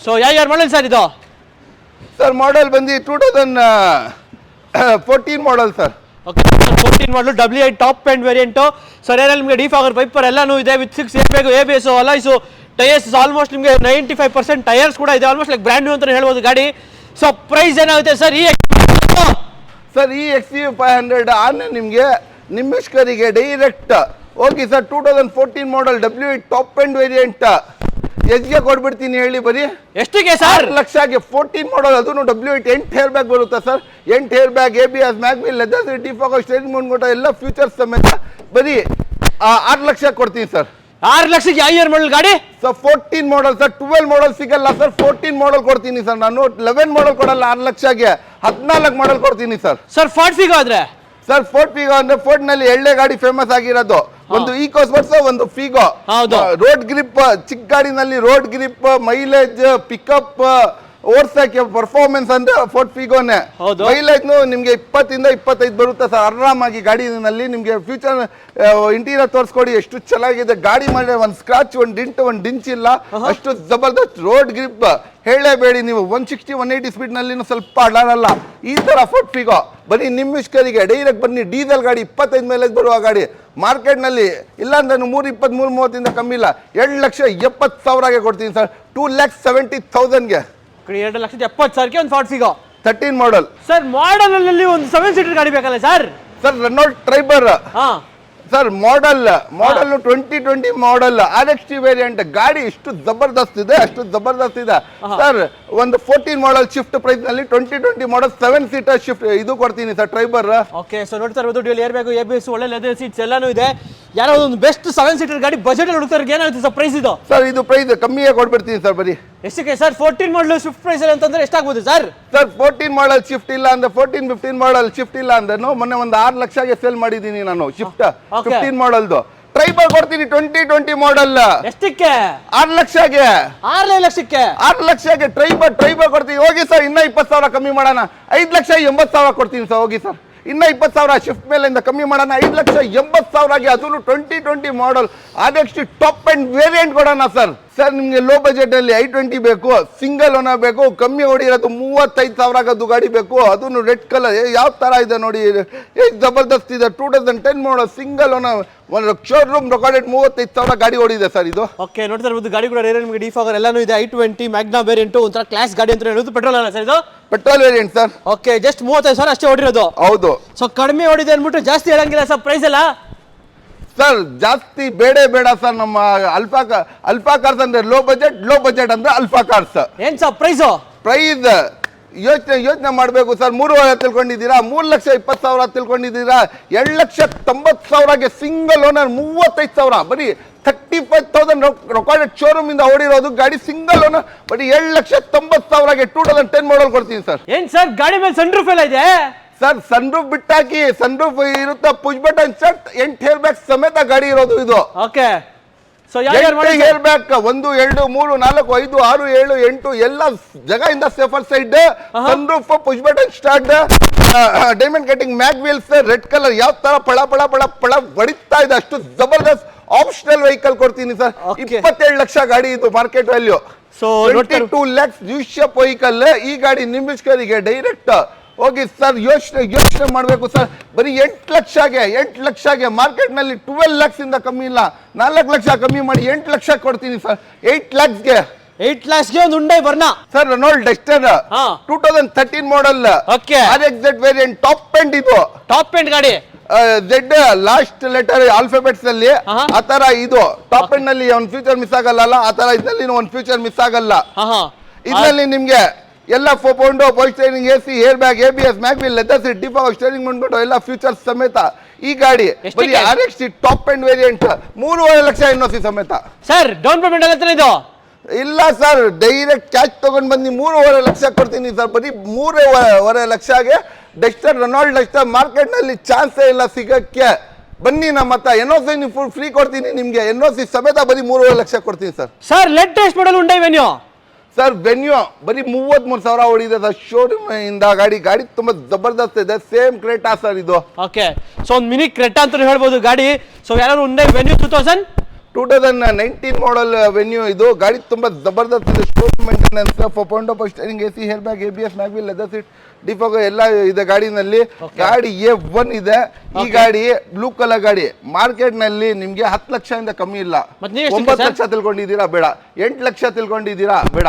ಸೊ ಯಾರು ಮಾಡಲ್ ಸರ್ ಇದು? ಸರ್ ಮಾಡಲ್ ಬಂದು 2014 ಮಾಡಲ್ ಸರ್. 14 ಮಾಡಲು W8 top and variant sir. ಏನಲ್ಲಿ ನಿಮಗೆ ಡಿಫಾಗರ್ ವೈಪರ್ ಎಲ್ಲಾನು ಇದೆ with 6 airbag, ABS, alloys, tyres almost ನಿಮಗೆ 95% ಟೈರ್ಸ್ ಕೂಡ ಇದೆ. ಆಲ್ಮೋಸ್ಟ್ ಲೈಕ್ ಬ್ರ್ಯಾಂಡ್ ನ್ಯೂ ಅಂತ ಹೇಳ್ಬೋದು ಗಾಡಿ. ಸೊ ಪ್ರೈಸ್ ಏನಾಗುತ್ತೆ ಸರ್? ಈ XUV 500 ಆನೆ ನಿಮಗೆ ನಿಮ್ಮಿಷ್ಕರಿಗೆ ಡೈರೆಕ್ಟ್ ಹೋಗಿ ಸರ್. 2014 ಮಾಡಲ್ W8 ಟಾಪ್ ಅಂಡ್ ವೇರಿಯಂಟ್ ಎಷ್ಟಿಗೆ ಕೊಡ್ಬಿಡ್ತೀನಿ ಹೇಳಿ? ಬರೀ ಎಷ್ಟಿಗೆ ಸರ್? 6 ಲಕ್ಷಕ್ಕೆ 14 ಮಾಡಲ್, ಅದನ್ನು W8 8 ಹೇರ್ ಬ್ಯಾಗ್ ಬರುತ್ತೆ sir. 8 air bag, ABS, mag wheel, leather seat, defogger steering ಮುಂದ್ಗಡೆ ಎಲ್ಲ ಫೀಚರ್ಸ್ ಸಮೇತ ಬರೀ 6 ಲಕ್ಷ ಕೊಡ್ತೀನಿ ಸರ್. 6 ಲಕ್ಷಕ್ಕೆ ಯಾವ ಇಯರ್ ಮಾಡಲ್ ಗಾಡಿ ಸರ್? 14 model sir. 12 ಮಾಡಲ್ ಸಿಗಲ್ಲ ಸರ್. 14 ಮಾಡಲ್ ಕೊಡ್ತೀನಿ ಸರ್. ನಾನು 11 ಮಾಡಲ್ ಕೊಡಲ್ಲ 6 ಲಕ್ಷಕ್ಕೆ. 14 ಮಾಡಲ್ ಕೊಡ್ತೀನಿ ಸರ್. ಸರ್ ಫೋರ್ಡ್ ಫಿಗೋ ಆದ್ರೆ ಸರ್ ಫೋರ್ಡ್ ಫಿಗೋ ಅಂದ್ರೆ ಫೋರ್ಡ್ ನಲ್ಲಿ 2 ಗಾಡಿ ಫೇಮಸ್ ಆಗಿರೋದು. ಒಂದು ಈಕೋ ಸ್ಪೋರ್ಟ್ಸ್, ಒಂದು ಫಿಗೋ. ರೋಡ್ ಗ್ರಿಪ್, ಚಿಕ್ಕ ಗಾಡಿನಲ್ಲಿ ರೋಡ್ ಗ್ರಿಪ್, ಮೈಲೇಜ್, ಪಿಕಪ್, ಓಡ್ಸಕ್ಕೆ ಪರ್ಫಾರ್ಮೆನ್ಸ್ ಅಂದ್ರೆ ಫೋರ್ಡ್ ಫಿಗೋನೆ. ಮೈಲೇಜ್ ನಿಮ್ಗೆ 20 ಇಂದ 25 ಬರುತ್ತೆ ಸರ್ ಆರಾಮಾಗಿ. ಗಾಡಿನಲ್ಲಿ ನಿಮ್ಗೆ ಫ್ಯೂಚರ್ ಇಂಟೀರಿಯರ್ ತೋರಿಸ್ಕೊಡಿ, ಎಷ್ಟು ಚೆನ್ನಾಗಿದೆ ಗಾಡಿ. ಮಾಡಿ ಒಂದು ಸ್ಕ್ರಾಚ್, ಒಂದು ಡಿಂಟ್, ಒಂದು ಡಿಂಚ್ ಇಲ್ಲ, ಅಷ್ಟು ಜಬರ್ದಸ್ತ್ ರೋಡ್ ಗ್ರಿಪ್. ಹೇಳಲೇಬೇಡಿ ನೀವು. 160 180 ಸ್ಪೀಡ್ ನಲ್ಲಿ ಸ್ವಲ್ಪ ಅಡ್ಡಾಡಲ್ಲ ಈ ತರ ಫೋರ್ಡ್ ಫಿಗೋ. ಬನ್ನಿ ನಿಮ್ಮಿಷ್ಕರಿಗೆ ಡೈರೆಕ್ಟ್ ಬನ್ನಿ. ಡೀಸೆಲ್ ಗಾಡಿ 25 ಮೈಲೇಜ್ ಬರುವ ಗಾಡಿ ಮಾರ್ಕೆಟ್ ನಲ್ಲಿ ಇಲ್ಲ ಅಂದ್ರೆ 320 330 ಕಮ್ಮಿ ಇಲ್ಲ. 2,70,000ಗೆ ಕೊಡ್ತೀನಿ ಸರ್. 2,70,000ಗೆ 2,70,000ಕ್ಕೆ ಒಂದು Ford Figo 13 model sir. Model ಅಲ್ಲಿ ಒಂದು 7 ಸೀಟರ್ ಗಾಡಿ ಬೇಕಲ್ಲ sir? Sir Renault Triber sir. Model 2020 model RXT variant ಗಾಡಿ. ಇಷ್ಟು ಜಬರ್ದಸ್ತ್ ಇದೆ, ಅಷ್ಟು ಜಬರ್ದಸ್ತ್ ಇದೆ ಸರ್. ಒಂದು 14 ಮಾಡಲ್ ಶಿಫ್ಟ್ ಪ್ರೈಸ್ ನಲ್ಲಿ 2020 ಮಾಡಲ್ 7 ಸೀಟರ್ ಶಿಫ್ಟ್ ಇದು ಕೊಡ್ತೀನಿ ಸರ್ ಟ್ರೈಬರ್. ಓಕೆ, ಸೊ ನೋಡ್ತಾ ಇರ್ಬೋದು ಡ್ಯೂಯಲ್ ಏರ್ ಬ್ಯಾಗ್, ABS, ಒಳ್ಳೆ ಲೆದರ್ ಸೀಟ್ಸ್ ಎಲ್ಲಾನು ಇದೆ. ಯಾರೋ ಒಂದು ಬೆಸ್ಟ್ 7 ಸೀಟರ್ ಗಾಡಿ ಬಜೆಟ್ ಹುಡುಕ್ತಾರೆ ಏನಾಗುತ್ತೆ ಸರ್ ಪ್ರೈಸ್ ಇದು? ಸರ್ ಇದು ಪ್ರೈಸ್ ಕಮ್ಮಿಯೇ ಕೊಟ್ಬಿಡ್ತೀನಿ ಸರ್. ಬರೀ ಎಷ್ಟಕ್ಕೆ ಸರ್? 14 ಮಾಡಲ್ ಸ್ವಿಫ್ಟ್ ಪ್ರೈಸ್ ಅಂತಂದ್ರೆ ಎಷ್ಟಾಗ್ಬೋದು ಸರ್? ಸರ್ 14 ಮಾಡಲ್ ಶಿಫ್ಟ್ ಇಲ್ಲ ಅಂದ್ರೆ 14-15 ಮಾಡಲ್ ಶಿಫ್ಟ್ ಇಲ್ಲ ಅಂದ್ರೆ ಮೊನ್ನೆ ಒಂದು 6 ಲಕ್ಷಗೆ ಸೇಲ್ ಮಾಡಿದ್ದೀನಿ ನಾನು ಶಿಫ್ಟ್ 15 ಮಾಡಲ್ದು. ಟ್ರೈಬಲ್ ಕೊಡ್ತೀನಿ 2020 ಮಾಡಲ್. ಎಷ್ಟಕ್ಕೆ? 6 ಲಕ್ಷಗೆ. 6 ಲಕ್ಷಕ್ಕೆ? 6 ಲಕ್ಷಗೆ ಟ್ರೈಬಲ್ ಕೊಡ್ತೀನಿ. ಹೋಗಿ ಸರ್, ಇನ್ನ 20,000 ಕಮ್ಮಿ ಮಾಡೋಣ. 5,80,000 ಕೊಡ್ತೀನಿ ಸರ್. ಹೋಗಿ ಸರ್, ಇನ್ನ 20,000 ಶಿಫ್ಟ್ ಮೇಲಿಂದ ಕಮ್ಮಿ ಮಾಡೋಣ. 5,80,000ಗೆ ಅದನ್ನು 2020 ಮಾಡಲ್ ಆದಷ್ಟು ಟಾಪ್ ಅಂಡ್ ವೇರಿಯಂಟ್ ಕೊಡೋಣ ಸರ್. ಸರ್ ನಿಮ್ಗೆ ಲೋ ಬಜೆಟ್ ಅಲ್ಲಿ i20 ಬೇಕು, ಸಿಂಗಲ್ ಓನರ್ ಬೇಕು, ಕಮ್ಮಿ ಹೊಡಿರೋದು 35,000 ಗಾಡಿ ಬೇಕು, ಅದನ್ನು ರೆಡ್ ಕಲರ್ ಯಾವ ತರ ಇದೆ ನೋಡಿ, ಜಬರ್ದಸ್ತ್ ಇದೆ. 2010 ಮಾಡಲ್ ಸಿಂಗಲ್ ಓನರ್, ಒಂದು ಶೋರೂಮ್ ರೆಕಾರ್ಡೆಡ್ 35,000 ಗಾಡಿ ಓಡಿದೆ ಸರ್ ಇದು. ಓಕೆ, ನೋಡ್ತಾ ಇರ್ಬೋದು ಗಾಡಿ ಕೂಡ ರೇರ್ ನಿಮಗೆ ಡಿಫಾಗರ್ ಎಲ್ಲಾನು ಇದೆ. i20 ಮ್ಯಾಗ್ನಾ ವೇರಿಯಂಟ್ ಒಂಥರ ಕ್ಲಾಸ್ ಗಾಡಿ ಅಂತ ಹೇಳೋದು. ಪೆಟ್ರೋಲ್ ಅಲ್ಲ ಸರ್ ಇದು? Petrol variant sir. Okay, just 35,000 ಅಷ್ಟೇ ಓಡಿರೋದು. ಹೌದು. ಸೊ ಕಡಿಮೆ ಓಡಿದೆ ಅಂದ್ಬಿಟ್ಟು ಜಾಸ್ತಿ ಹೇಳಂಗಿಲ್ಲ ಸರ್ ಪ್ರೈಸ್ ಎಲ್ಲ? ಸರ್ ಜಾಸ್ತಿ ಬೇಡ ಸರ್. ನಮ್ಮ ಅಲ್ಫಾ ಕಾರ್ಸ್ ಅಂದ್ರೆ ಲೋ ಬಜೆಟ್ ಅಂದ್ರೆ ಅಲ್ಫಾ ಕಾರ್ಸ್. ಏನ್ ಸರ್ ಪ್ರೈಸ್ ಯೋಚನೆ ಮಾಡಬೇಕು ಸರ್. 3,500 ತಿಳ್ಕೊಂಡಿದ್ದೀರಾ, 3,20,000 ತಿಳ್ಕೊಂಡಿದ್ದೀರಾ, 2,90,000ಗೆ ಸಿಂಗಲ್ ಓನರ್ 35,000 ಬರೀ 35,000 ರೆಕಾರ್ಡೆಡ್ ಶೋರೂಮ್ ಇಂದ ಓಡಿರೋದು ಗಾಡಿ ಸಿಂಗಲ್ ಓನರ್ ಬರೀ 7,90,000ಗೆ 2010 ಮಾಡಲ್ ಕೊಡ್ತೀನಿ ಸರ್. ಏನ್ ಸರ್ ಗಾಡಿ ಮೇಲೆ ಸನ್ ರೂಫ್ ಎಲ್ಲ ಇದೆ ಸರ್? ಸನ್ ರೂಫ್ ಬಿಟ್ಟಾಕಿ, ಸನ್ ರೂಫ್ ಇರುತ್ತೆ, push button set, 8 air bag ಸಮೇತ ಗಾಡಿ ಇರೋದು ಇದು. ಓಕೆ, ಸೊ ಹೇರ್ ಬ್ಯಾಗ್ 1, 2, 3, 4, 5, 6, 7, 8 ಎಲ್ಲ ಜಾಗದಿಂದ safer side, sun roof, push button start, diamond cutting mag wheels, red colour ಯಾವ ತರ ಪಳ ಹೊಡಿತಾ ಇದೆ, ಅಷ್ಟು ಜಬರ್ದಸ್ತ್ ಆಪ್ಷನಲ್ ವೆಹಿಕಲ್ ಕೊಡ್ತೀನಿ ಸರ್. 27 ಲಕ್ಷ ಗಾಡಿ ಇದು ಮಾರ್ಕೆಟ್ ವ್ಯಾಲ್ಯೂ. ಸೊ 22 lakhs ಯೂಶಪ್ ವೆಹಿಕಲ್. ಈ ಗಾಡಿ ನಿಂಬಿಸ್ಕರಿಗೆ ಡೈರೆಕ್ಟ್ ಹೋಗಿ ಸರ್. ಯೋಚನೆ ಮಾಡಬೇಕು ಸರ್. ಬರೀ 8 ಲಕ್ಷಗೆ ಮಾರ್ಕೆಟ್ ನಲ್ಲಿ 12 lakhs ಇಂದ ಕಮ್ಮಿ ಇಲ್ಲ. 4 ಲಕ್ಷ ಕಮ್ಮಿ ಮಾಡಿ 8 ಲಕ್ಷ ಕೊಡ್ತೀನಿ ಸರ್. 8 lakhsಗೆ 8 lakhsಗೆ ಒಂದು Hyundai Verna sir. Renault Duster 2013 model. Okay, RXZ variant top end ಇದು. ಟಾಪ್ ಎಂಡ್ ಗಾಡಿ. Z ಲಾಸ್ಟ್ ಲೆಟರ್ ಆಲ್ಫಾಬೆಟ್ಸ್ ಅಲ್ಲಿ ಆ ತರ ಇದು ಟಾಪ್ ಎಂಡ್ ನಲ್ಲಿ ಒಂದು ಫ್ಯೂಚರ್ ಮಿಸ್ ಆಗಲ್ಲ. ಆ ತರ ಇದ್ರಲ್ಲಿ ಒಂದು ಫ್ಯೂಚರ್ ಮಿಸ್ ಆಗಲ್ಲ. ಇದ್ರಲ್ಲಿ ನಿಮ್ಗೆ ಎಲ್ಲ 4 power steering, AC, air bag, ABS, mag wheel, leather seat, defogger steering ಬಂದ್ಬಿಟ್ಟು ಎಲ್ಲ ಫ್ಯೂಚರ್ಸ್ ಸಮೇತ ಈ ಗಾಡಿ ಬರೀ RXT top end variant 3.5 lakh NOC ಸಮೇತ. ಸರ್ ಡೌನ್ ಪೇಮೆಂಟ್ ಆಗತ್ತೆ ಇದು? ಇಲ್ಲ ಸರ್, ಡೈರೆಕ್ಟ್ ಕ್ಯಾಶ್ ತಗೊಂಡ್ ಬಂದು 3.5 ಲಕ್ಷ ಕೊಡ್ತೀನಿ ಸರ್. ಬರೀ 3.5 ಲಕ್ಷಗೆ ಡೆಸ್ಟರ್, ರೆನಾಲ್ಡ್ ಡಸ್ಟರ್ ಮಾರ್ಕೆಟ್ ನಲ್ಲಿ ಚಾನ್ಸೇ ಇಲ್ಲ ಸಿಗಕ್ಕೆ. ಬನ್ನಿ ನಮ್ಮ ಹತ್ರ NOC ಫುಲ್ ಫ್ರೀ ಕೊಡ್ತೀನಿ ನಿಮ್ಗೆ. NOC ಸಮೇತ ಬರೀ 3.5 ಲಕ್ಷ ಕೊಡ್ತೀನಿ sir. Sir latest model Hyundai venue sir. Venue ಬರೀ 33,000 ಹೊಡಿದೆ ಸರ್ ಶೋರೂಮ್ ಇಂದ. ಗಾಡಿ ತುಂಬಾ ಜಬರ್ದಸ್ತ್ ಇದೆ. ಸೇಮ್ ಕ್ರೇಟಾ ಸರ್ ಇದು. ಓಕೆ, ಸೊ ಒಂದು ಮಿನಿ ಕ್ರೆಟಾ ಅಂತ ಹೇಳ್ಬೋದು ಗಾಡಿ. ಸೊ ಯಾರು ಹುಂಡೈ ವೆನ್ಯೂ 2019 ಮಾಡಲ್ ವೆನ್ಯೂ ಇದು. ಗಾಡಿ ತುಂಬಾ ಜಬರ್ದಸ್ತ್ ಇದೆ. Showroom maintenance, 4 power steering, AC, air bag, ABS, mag wheel, leather seat, defogger ಎಲ್ಲ ಇದೆ ಗಾಡಿನಲ್ಲಿ. ಗಾಡಿ A1 ಇದೆ. ಈ ಗಾಡಿ ಬ್ಲೂ ಕಲರ್ ಗಾಡಿ ಮಾರ್ಕೆಟ್ ನಲ್ಲಿ ನಿಮ್ಗೆ 10 ಲಕ್ಷದಿಂದ ಕಮ್ಮಿ ಇಲ್ಲ. 9 ಲಕ್ಷ ತಿಳ್ಕೊಂಡಿದ್ದೀರಾ ಬೇಡ, 8 ಲಕ್ಷ ತಿಳ್ಕೊಂಡಿದ್ದೀರಾ ಬೇಡ,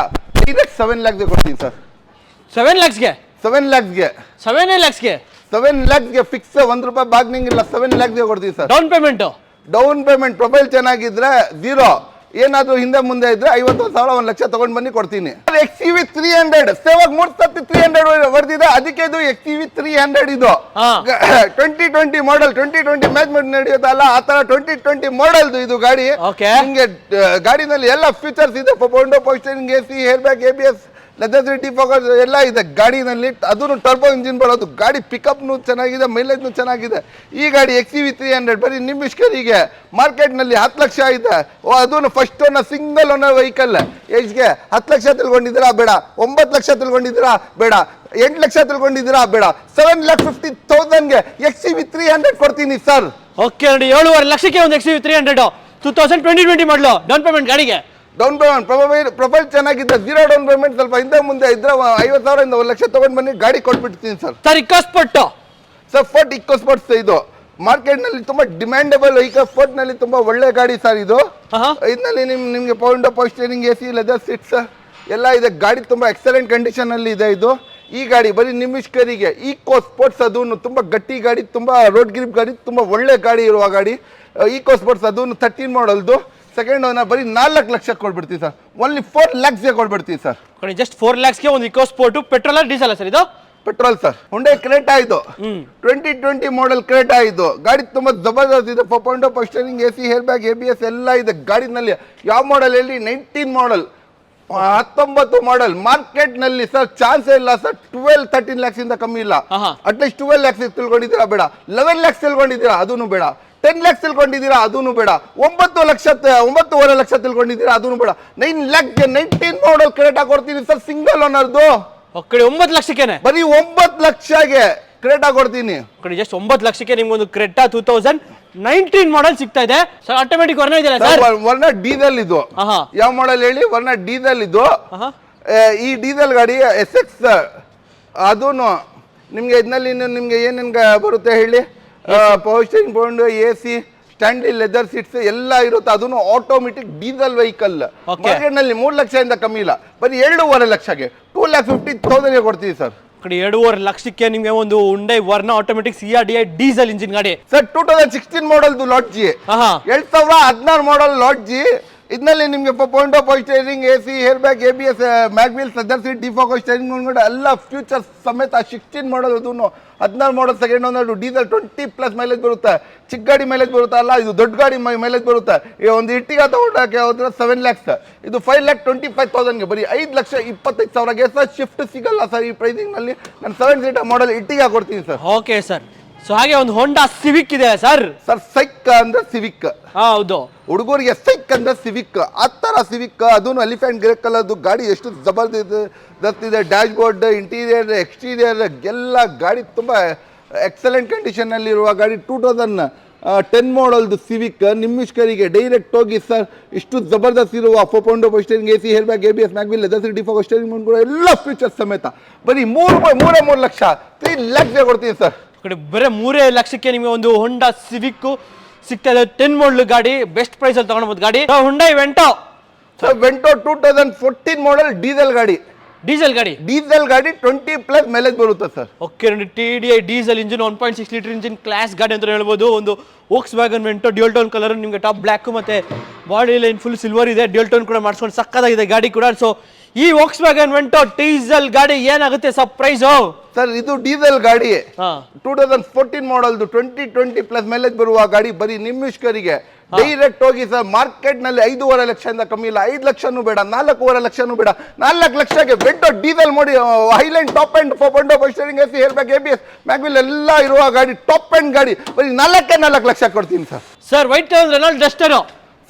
7 lakhs ಕೊಡ್ತೀನಿ ಸರ್. 7 lakhsಗೆ 7 lakhsಗೆ 7 lakhsಗೆ 7 lakhsಗೆ ಫಿಕ್ಸ್. 1 ರೂಪಾಯಿ ಬಾಗ್ನಿಂಗ್ ಇಲ್ಲ. 7 lakhsಗೆ ಕೊಡ್ತೀನಿ ಸರ್. ಡೌನ್ ಪೇಮೆಂಟ್ ಪ್ರೊಫೈಲ್ ಚೆನ್ನಾಗಿದ್ರೆ 0, ಏನಾದ್ರು ಹಿಂದೆ ಮುಂದೆ ಇದ್ರೆ 51,000 1 ಲಕ್ಷ ತಗೊಂಡ್ ಬನ್ನಿ ಕೊಡ್ತೀನಿ. XUV 300 ಸೇವಾಗ 330 ಹೊಡೆದಿದೆ. ಅದಕ್ಕೆ ಇದು XUV 300 ಇದು 2020 ಮಾಡಲ್. 2020 ಮ್ಯಾಚ್ ನಡೆಯೋದಲ್ಲ, ಆ ತರ 2020 ಮಾಡಲ್ ಇದು ಗಾಡಿ. ನಿಮ್ಗೆ ಗಾಡಿನಲ್ಲಿ ಎಲ್ಲ ಫೀಚರ್ಸ್ ಇದೆ. Power steering, AC, air bag, ABS, leather seat, defogger ಎಲ್ಲ ಇದೆ ಗಾಡಿನಲ್ಲಿ. ಅದನ್ನು ಟರ್ಬೋ ಇಂಜಿನ್ ಬರೋದು ಗಾಡಿ. ಪಿಕಪ್ನು ಚೆನ್ನಾಗಿದೆ, ಮೈಲೇಜ್ನು ಚೆನ್ನಾಗಿದೆ. ಈ ಗಾಡಿ XUV 300 ಬರೀ ನಿಮ್ಮಿಷ್ಕರಿಗೆ ಮಾರ್ಕೆಟ್ ನಲ್ಲಿ 10 ಲಕ್ಷ ಇದೆ. ಅದನ್ನು first owner single owner vehicle. ಎಷ್ಟ್ಗೆ 10 ಲಕ್ಷ ತಿಳ್ಕೊಂಡಿದ್ದೀರಾ ಬೇಡ, 9 ಲಕ್ಷ ತಿಳ್ಕೊಂಡಿದ್ದೀರಾ ಬೇಡ, 8 ಲಕ್ಷ ತಿಳ್ಕೊಂಡಿದ್ದೀರಾ ಬೇಡ, 7,50,000ಗೆ XUV 300 ಕೊಡ್ತೀನಿ ಸರ್. ಓಕೆ ನೋಡಿ, 7.5 ಲಕ್ಷಕ್ಕೆ ಒಂದು XUV 300 2020 ಮಾಡಲು. ಡೌನ್ ಪೇಮೆಂಟ್ ಗಾಡಿಗೆ ಡೌನ್ ಪೇಮೆಂಟ್ ಪ್ರೊಫೈಲ್ ಚೆನ್ನಾಗಿದೆ. 0 ಡೌನ್ ಪೇಮೆಂಟ್. ಸ್ವಲ್ಪ ಹಿಂದೆ ಮುಂದೆ ಇದ್ರೆ 50,000 ಇಂದ 1 ಲಕ್ಷ ತಗೊಂಡ್ ಬನ್ನಿ ಗಾಡಿ ಕೊಟ್ಬಿಡ್ತೀನಿ sir. Sir EcoSport sir, Ford EcoSports ಇದು ಮಾರ್ಕೆಟ್ ನಲ್ಲಿ ತುಂಬಾ ಡಿಮ್ಯಾಂಡಬಲ್ ವೆಹಿಕಲ್. ಫೋರ್ಟ್ ನಲ್ಲಿ ತುಂಬಾ ಒಳ್ಳೆ ಗಾಡಿ ಸರ್ ಇದು. ಇದರಲ್ಲಿ ನಿಮ್ಗೆ power steering, AC, leather seats ಎಲ್ಲ ಇದೆ. ಗಾಡಿ ತುಂಬಾ ಎಕ್ಸಲೆಂಟ್ ಕಂಡೀಷನ್ ಅಲ್ಲಿ ಇದೆ ಇದು. ಈ ಗಾಡಿ ಬರೀ ನಿಮಿಷ್ಕರಿಗೆ ಈಕೋ ಸ್ಪೋರ್ಟ್ಸ್. ಅದು ತುಂಬಾ ಗಟ್ಟಿ ಗಾಡಿ, ತುಂಬಾ ರೋಡ್ ಗ್ರಿಪ್ ಗಾಡಿ, ತುಂಬಾ ಒಳ್ಳೆ ಗಾಡಿ ಇರುವ ಗಾಡಿ. ಈಕೋ ಸ್ಪೋರ್ಟ್ಸ್ ಅದು 13 ಮಾಡಲ್ದು. ಸೆಕೆಂಡ್ ಓನರ್ ಬರೀ 4 ಲಕ್ಷ ಕೊಡ್ಬಿಡ್ತೀವಿ ಸರ್. ಓನ್ಲಿ 4 lakhsಗೆ ಕೊಡ್ಬಿಡ್ತೀವಿ ಸರ್. ಜಸ್ಟ್ 4 lakhsಗೆ ಒಂದು Eco Sport. Petrol diesel sir ಇದು? Petrol sir. ಹುಂಡೈ ಕ್ರೇಟಾ ಇದು 2020 ಮಾಡೆಲ್ ಕ್ರೇಟಾ ಇದು. ಗಾಡಿ ತುಂಬಾ ಜಬರ್ದಸ್ತ್ ಇದೆ. 4.0 power steering, AC, air bag, ABS ಎಲ್ಲ ಇದೆ ಗಾಡಿನಲ್ಲಿ. ಯಾವ ಮಾಡೆಲ್ ಹೇಳಿ? 19 ಮಾಡೆಲ್, 19 ಮಾಡೆಲ್. ಮಾರ್ಕೆಟ್ ನಲ್ಲಿ ಸರ್ ಚಾನ್ಸೇ ಇಲ್ಲ ಸರ್. 12-13 lakhs ಇಂದ ಕಮ್ಮಿ ಇಲ್ಲ. ಅಟ್ಲೀಸ್ಟ್ 12 lakhs ತಿಳ್ಕೊಂಡಿದ್ದೀರಾ ಬೇಡ, 11 lakhs ತಿಳ್ಕೊಂಡಿದ್ದೀರಾ ಅದನ್ನು ಬೇಡ, 10 lakhs ತಿಳ್ಕೊಂಡಿದ್ದೀರಾ ಅದನ್ನು ಬೇಡ, 9.5 ಲಕ್ಷ ತಿಳ್ಕೊಂಡಿದ್ದೀರಾ ಅದನ್ನು ಬೇಡ. 9 lakh 19 ಮಾಡೆಲ್ ಕ್ರೇಟಾ ಕೊಡ್ತೀನಿ ಸರ್, ಸಿಂಗಲ್ ಓನರ್ದು. 9 ಲಕ್ಷಕ್ಕೇನೆ, ಬರೀ 9 ಲಕ್ಷಗೆ ಕ್ರೇಟಾ ಕೊಡ್ತೀನಿ. ಜಸ್ಟ್ 9 ಲಕ್ಷಕ್ಕೆ ನಿಮ್ಗೊಂದು ಕ್ರೆಟಾ 2019 ಮಾಡೆಲ್ ಸಿಗ್ತಾ ಇದೆ ಸರ್. ಆಟೋಮೆಟಿಕ್ ವರ್ಣ ಇದೆಯಲ್ಲ ಸರ್? ವರ್ಣ ಡೀಸೆಲ್ ಇದು. ಯಾವ ಮಾಡೆಲ್ ಹೇಳಿ? ವರ್ಣ ಡೀಸೆಲ್ ಇದು. ಈ ಡೀಸೆಲ್ ಗಾಡಿ SX ಅದೂನು ನಿಮ್ಗೆ ಇದರಲ್ಲಿ ನಿಮ್ಗೆ ಏನೇನ್ ಬರುತ್ತೆ ಹೇಳಿ? Power steering, board, AC, ಸ್ಟ್ಯಾಂಡಿ leather seats ಎಲ್ಲ ಇರುತ್ತೆ. ಅದನ್ನು ಆಟೋಮೆಟಿಕ್ ಡೀಸೆಲ್ ವೆಹಿಕಲ್. ಮಾರ್ಕೆಟ್ ನಲ್ಲಿ 3 ಲಕ್ಷದಿಂದ ಕಮ್ಮಿ ಇಲ್ಲ, ಬರೀ 2.5 ಲಕ್ಷಗೆ 2,50,000 ಕೊಡ್ತೀವಿ ಸರ್. 2.5 ಲಕ್ಷಕ್ಕೆ ನಿಮ್ಗೆ ಒಂದು Hyundai Verna automatic CRDI diesel engine ಗಾಡಿ ಸರ್. 2016 ಮಾಡೆಲ್ ಲಾಟ್ ಜಿ, 2016 ಮಾಡೆಲ್ ಲಾಟ್ ಜಿ. ಇದರಲ್ಲಿ ನಿಮಗೆ 4.0 power steering, AC, air bag, ABS, mag wheel, leather seat, ಡಿಫಾಕಸ್ steering ಮುಂದ್ಗಡೆ ಎಲ್ಲ ಫ್ಯೂಚರ್ಸ್ ಸಮೇತ. 16 ಮಾಡೆಲ್ ಅದನ್ನು 16 model second owner, diesel 20+ mileage ಬರುತ್ತೆ. ಚಿಕ್ಕ ಗಾಡಿ ಮೈಲೇಜ್ ಬರುತ್ತೆ ಅಲ್ಲ, ಇದು ದೊಡ್ಡ ಗಾಡಿ ಮೈಲೇಜ್ ಬರುತ್ತೆ. ಒಂದು ಇಟ್ಟಿಗೆ ತಗೊಂಡಾಕೆ ಹೋದ್ರೆ 7 lakhs, ಇದು 5,25,000ಗೆ ಬರೀ 5,25,000ಗೆ ಸರ್. ಶಿಫ್ಟ್ ಸಿಗಲ್ಲ ಸರ್ ಈ ಪ್ರೈಸಿಂಗ್ ನಲ್ಲಿ. ನಾನು 7 ಸೀಟರ್ ಮಾಡೆಲ್ ಇಟ್ಟಿಗೆ ಕೊಡ್ತೀನಿ ಸರ್. Okay sir. ಸೊ ಹಾಗೆ ಒಂದು ಹೋಂಡಾ ಸಿವಿಕ್ ಇದೆ ಸರ್. ಸೈಕ್ ಅಂದ್ರೆ ಸಿವಿಕ್. ಹೌದು, ಹುಡುಗರಿಗೆ ಸೈಕ್ ಅಂದ್ರೆ ಸಿವಿಕ್. ಆ ತರ ಸಿವಿಕ್, ಅದನ್ನು ಎಲಿಫೆಂಟ್ ಗ್ರೇ ಕಲರ್ದು ಗಾಡಿ. ಎಷ್ಟು ಜಬರ್ದಸ್ತ್ ಇದೆ. ಡ್ಯಾಶ್ ಬೋರ್ಡ್, ಇಂಟೀರಿಯರ್, ಎಕ್ಸ್ಟೀರಿಯರ್ ಎಲ್ಲ ಗಾಡಿ ತುಂಬಾ ಎಕ್ಸಲೆಂಟ್ ಕಂಡೀಷನ್ ನಲ್ಲಿ ಇರುವ ಗಾಡಿ. 2010 ಮಾಡೆಲ್ದು ಸಿವಿಕ್ ನಿಮ್ಮಿಷ್ಕರಿಗೆ ಡೈರೆಕ್ಟ್ ಹೋಗಿ ಸರ್. ಇಷ್ಟು ಜಬರ್ದಸ್ತ್ ಇರುವ 4.0 power steering, AC, air bag, ABS, mag wheel, leather seat, ಡಿಫಾಕಸ್ steering ಮುಂದ್ಗಡೆ ಎಲ್ಲ ಫೀಚರ್ಸ್ ಸಮೇತ ಬರೀ 3 ಲಕ್ಷ 3 lakhs ಕೊಡ್ತೀನಿ ಸರ್. ಬರೀ 3 ಲಕ್ಷಕ್ಕೆ ನಿಮಗೆ ಒಂದು ಹೋಂಡಾ ಸಿವಿಕ್ ಸಿಗ್ತಾ ಇದೆ. 10 ಮಾಡೆಲ್ ಗಾಡಿ, ಬೆಸ್ಟ್ ಪ್ರೈಸ್ ಅಲ್ಲಿ ತಗೊಂಡ್ಬೋದು ಗಾಡಿ. Hyundai Vento sir. Vento 2014 model diesel ಗಾಡಿ. ಡೀಸೆಲ್ ಗಾಡಿ 20+ ಮೈಲೇಜ್ ಬರುತ್ತೆ sir. Okay, TDI diesel engine, 1.6 litre engine, class ಗಾಡಿ ಅಂತ ಹೇಳ್ಬೋದು. ಒಂದು Volkswagen Vento dual tone colour, ನಿಮಗೆ ಟಾಪ್ ಬ್ಲ್ಯಾಕ್ ಮತ್ತೆ ಬಾಡಿ ಲೈನ್ ಫುಲ್ ಸಿಲ್ವರ್ ಇದೆ. ಡ್ಯೂಯಲ್ ಟೋನ್ ಕೂಡ ಮಾಡಿಸ್ಕೊಂಡು ಸಕ್ಕದಾಗಿದೆ ಗಾಡಿ ಕೂಡ. ಸೊ ಈ ವೋಕ್ಸ್ ವ್ಯಾಗನ್ ವೆಂಟೋ ಡೀಸೆಲ್ ಗಾಡಿ ಏನಾಗುತ್ತೆ ಸರ್ ಪ್ರೈಸ್ ಸರ್? ಇದು ಡೀಸೆಲ್ ಗಾಡಿ 2014 ಮಾಡೆಲ್ದು 20+ ಮೈಲೇಜ್ ಬರುವ ಗಾಡಿ. ಬರೀ ನಿಮ್ಮಿಷ್ಕರಿಗೆ ಡೈರೆಕ್ಟ್ ಹೋಗಿ ಸರ್. ಮಾರ್ಕೆಟ್ ನಲ್ಲಿ 5.5 ಲಕ್ಷದಿಂದ ಕಮ್ಮಿ ಇಲ್ಲ. 5 ಲಕ್ಷನೂ ಬೇಡ, 4.5 ಲಕ್ಷನೂ ಬೇಡ, 4 ಲಕ್ಷಕ್ಕೆ ವೆಂಟೋ ಡೀಸೆಲ್ ಮಾಡಿ Highline top end 4.0 power steering, AC, air bag, ABS, mag wheel ಎಲ್ಲ ಇರುವ ಗಾಡಿ. ಟಾಪ್ ಎಂಡ್ ಗಾಡಿ ಬರೀ 4 ಲಕ್ಷ ಕೊಡ್ತೀನಿ sir. Sir white Renault Duster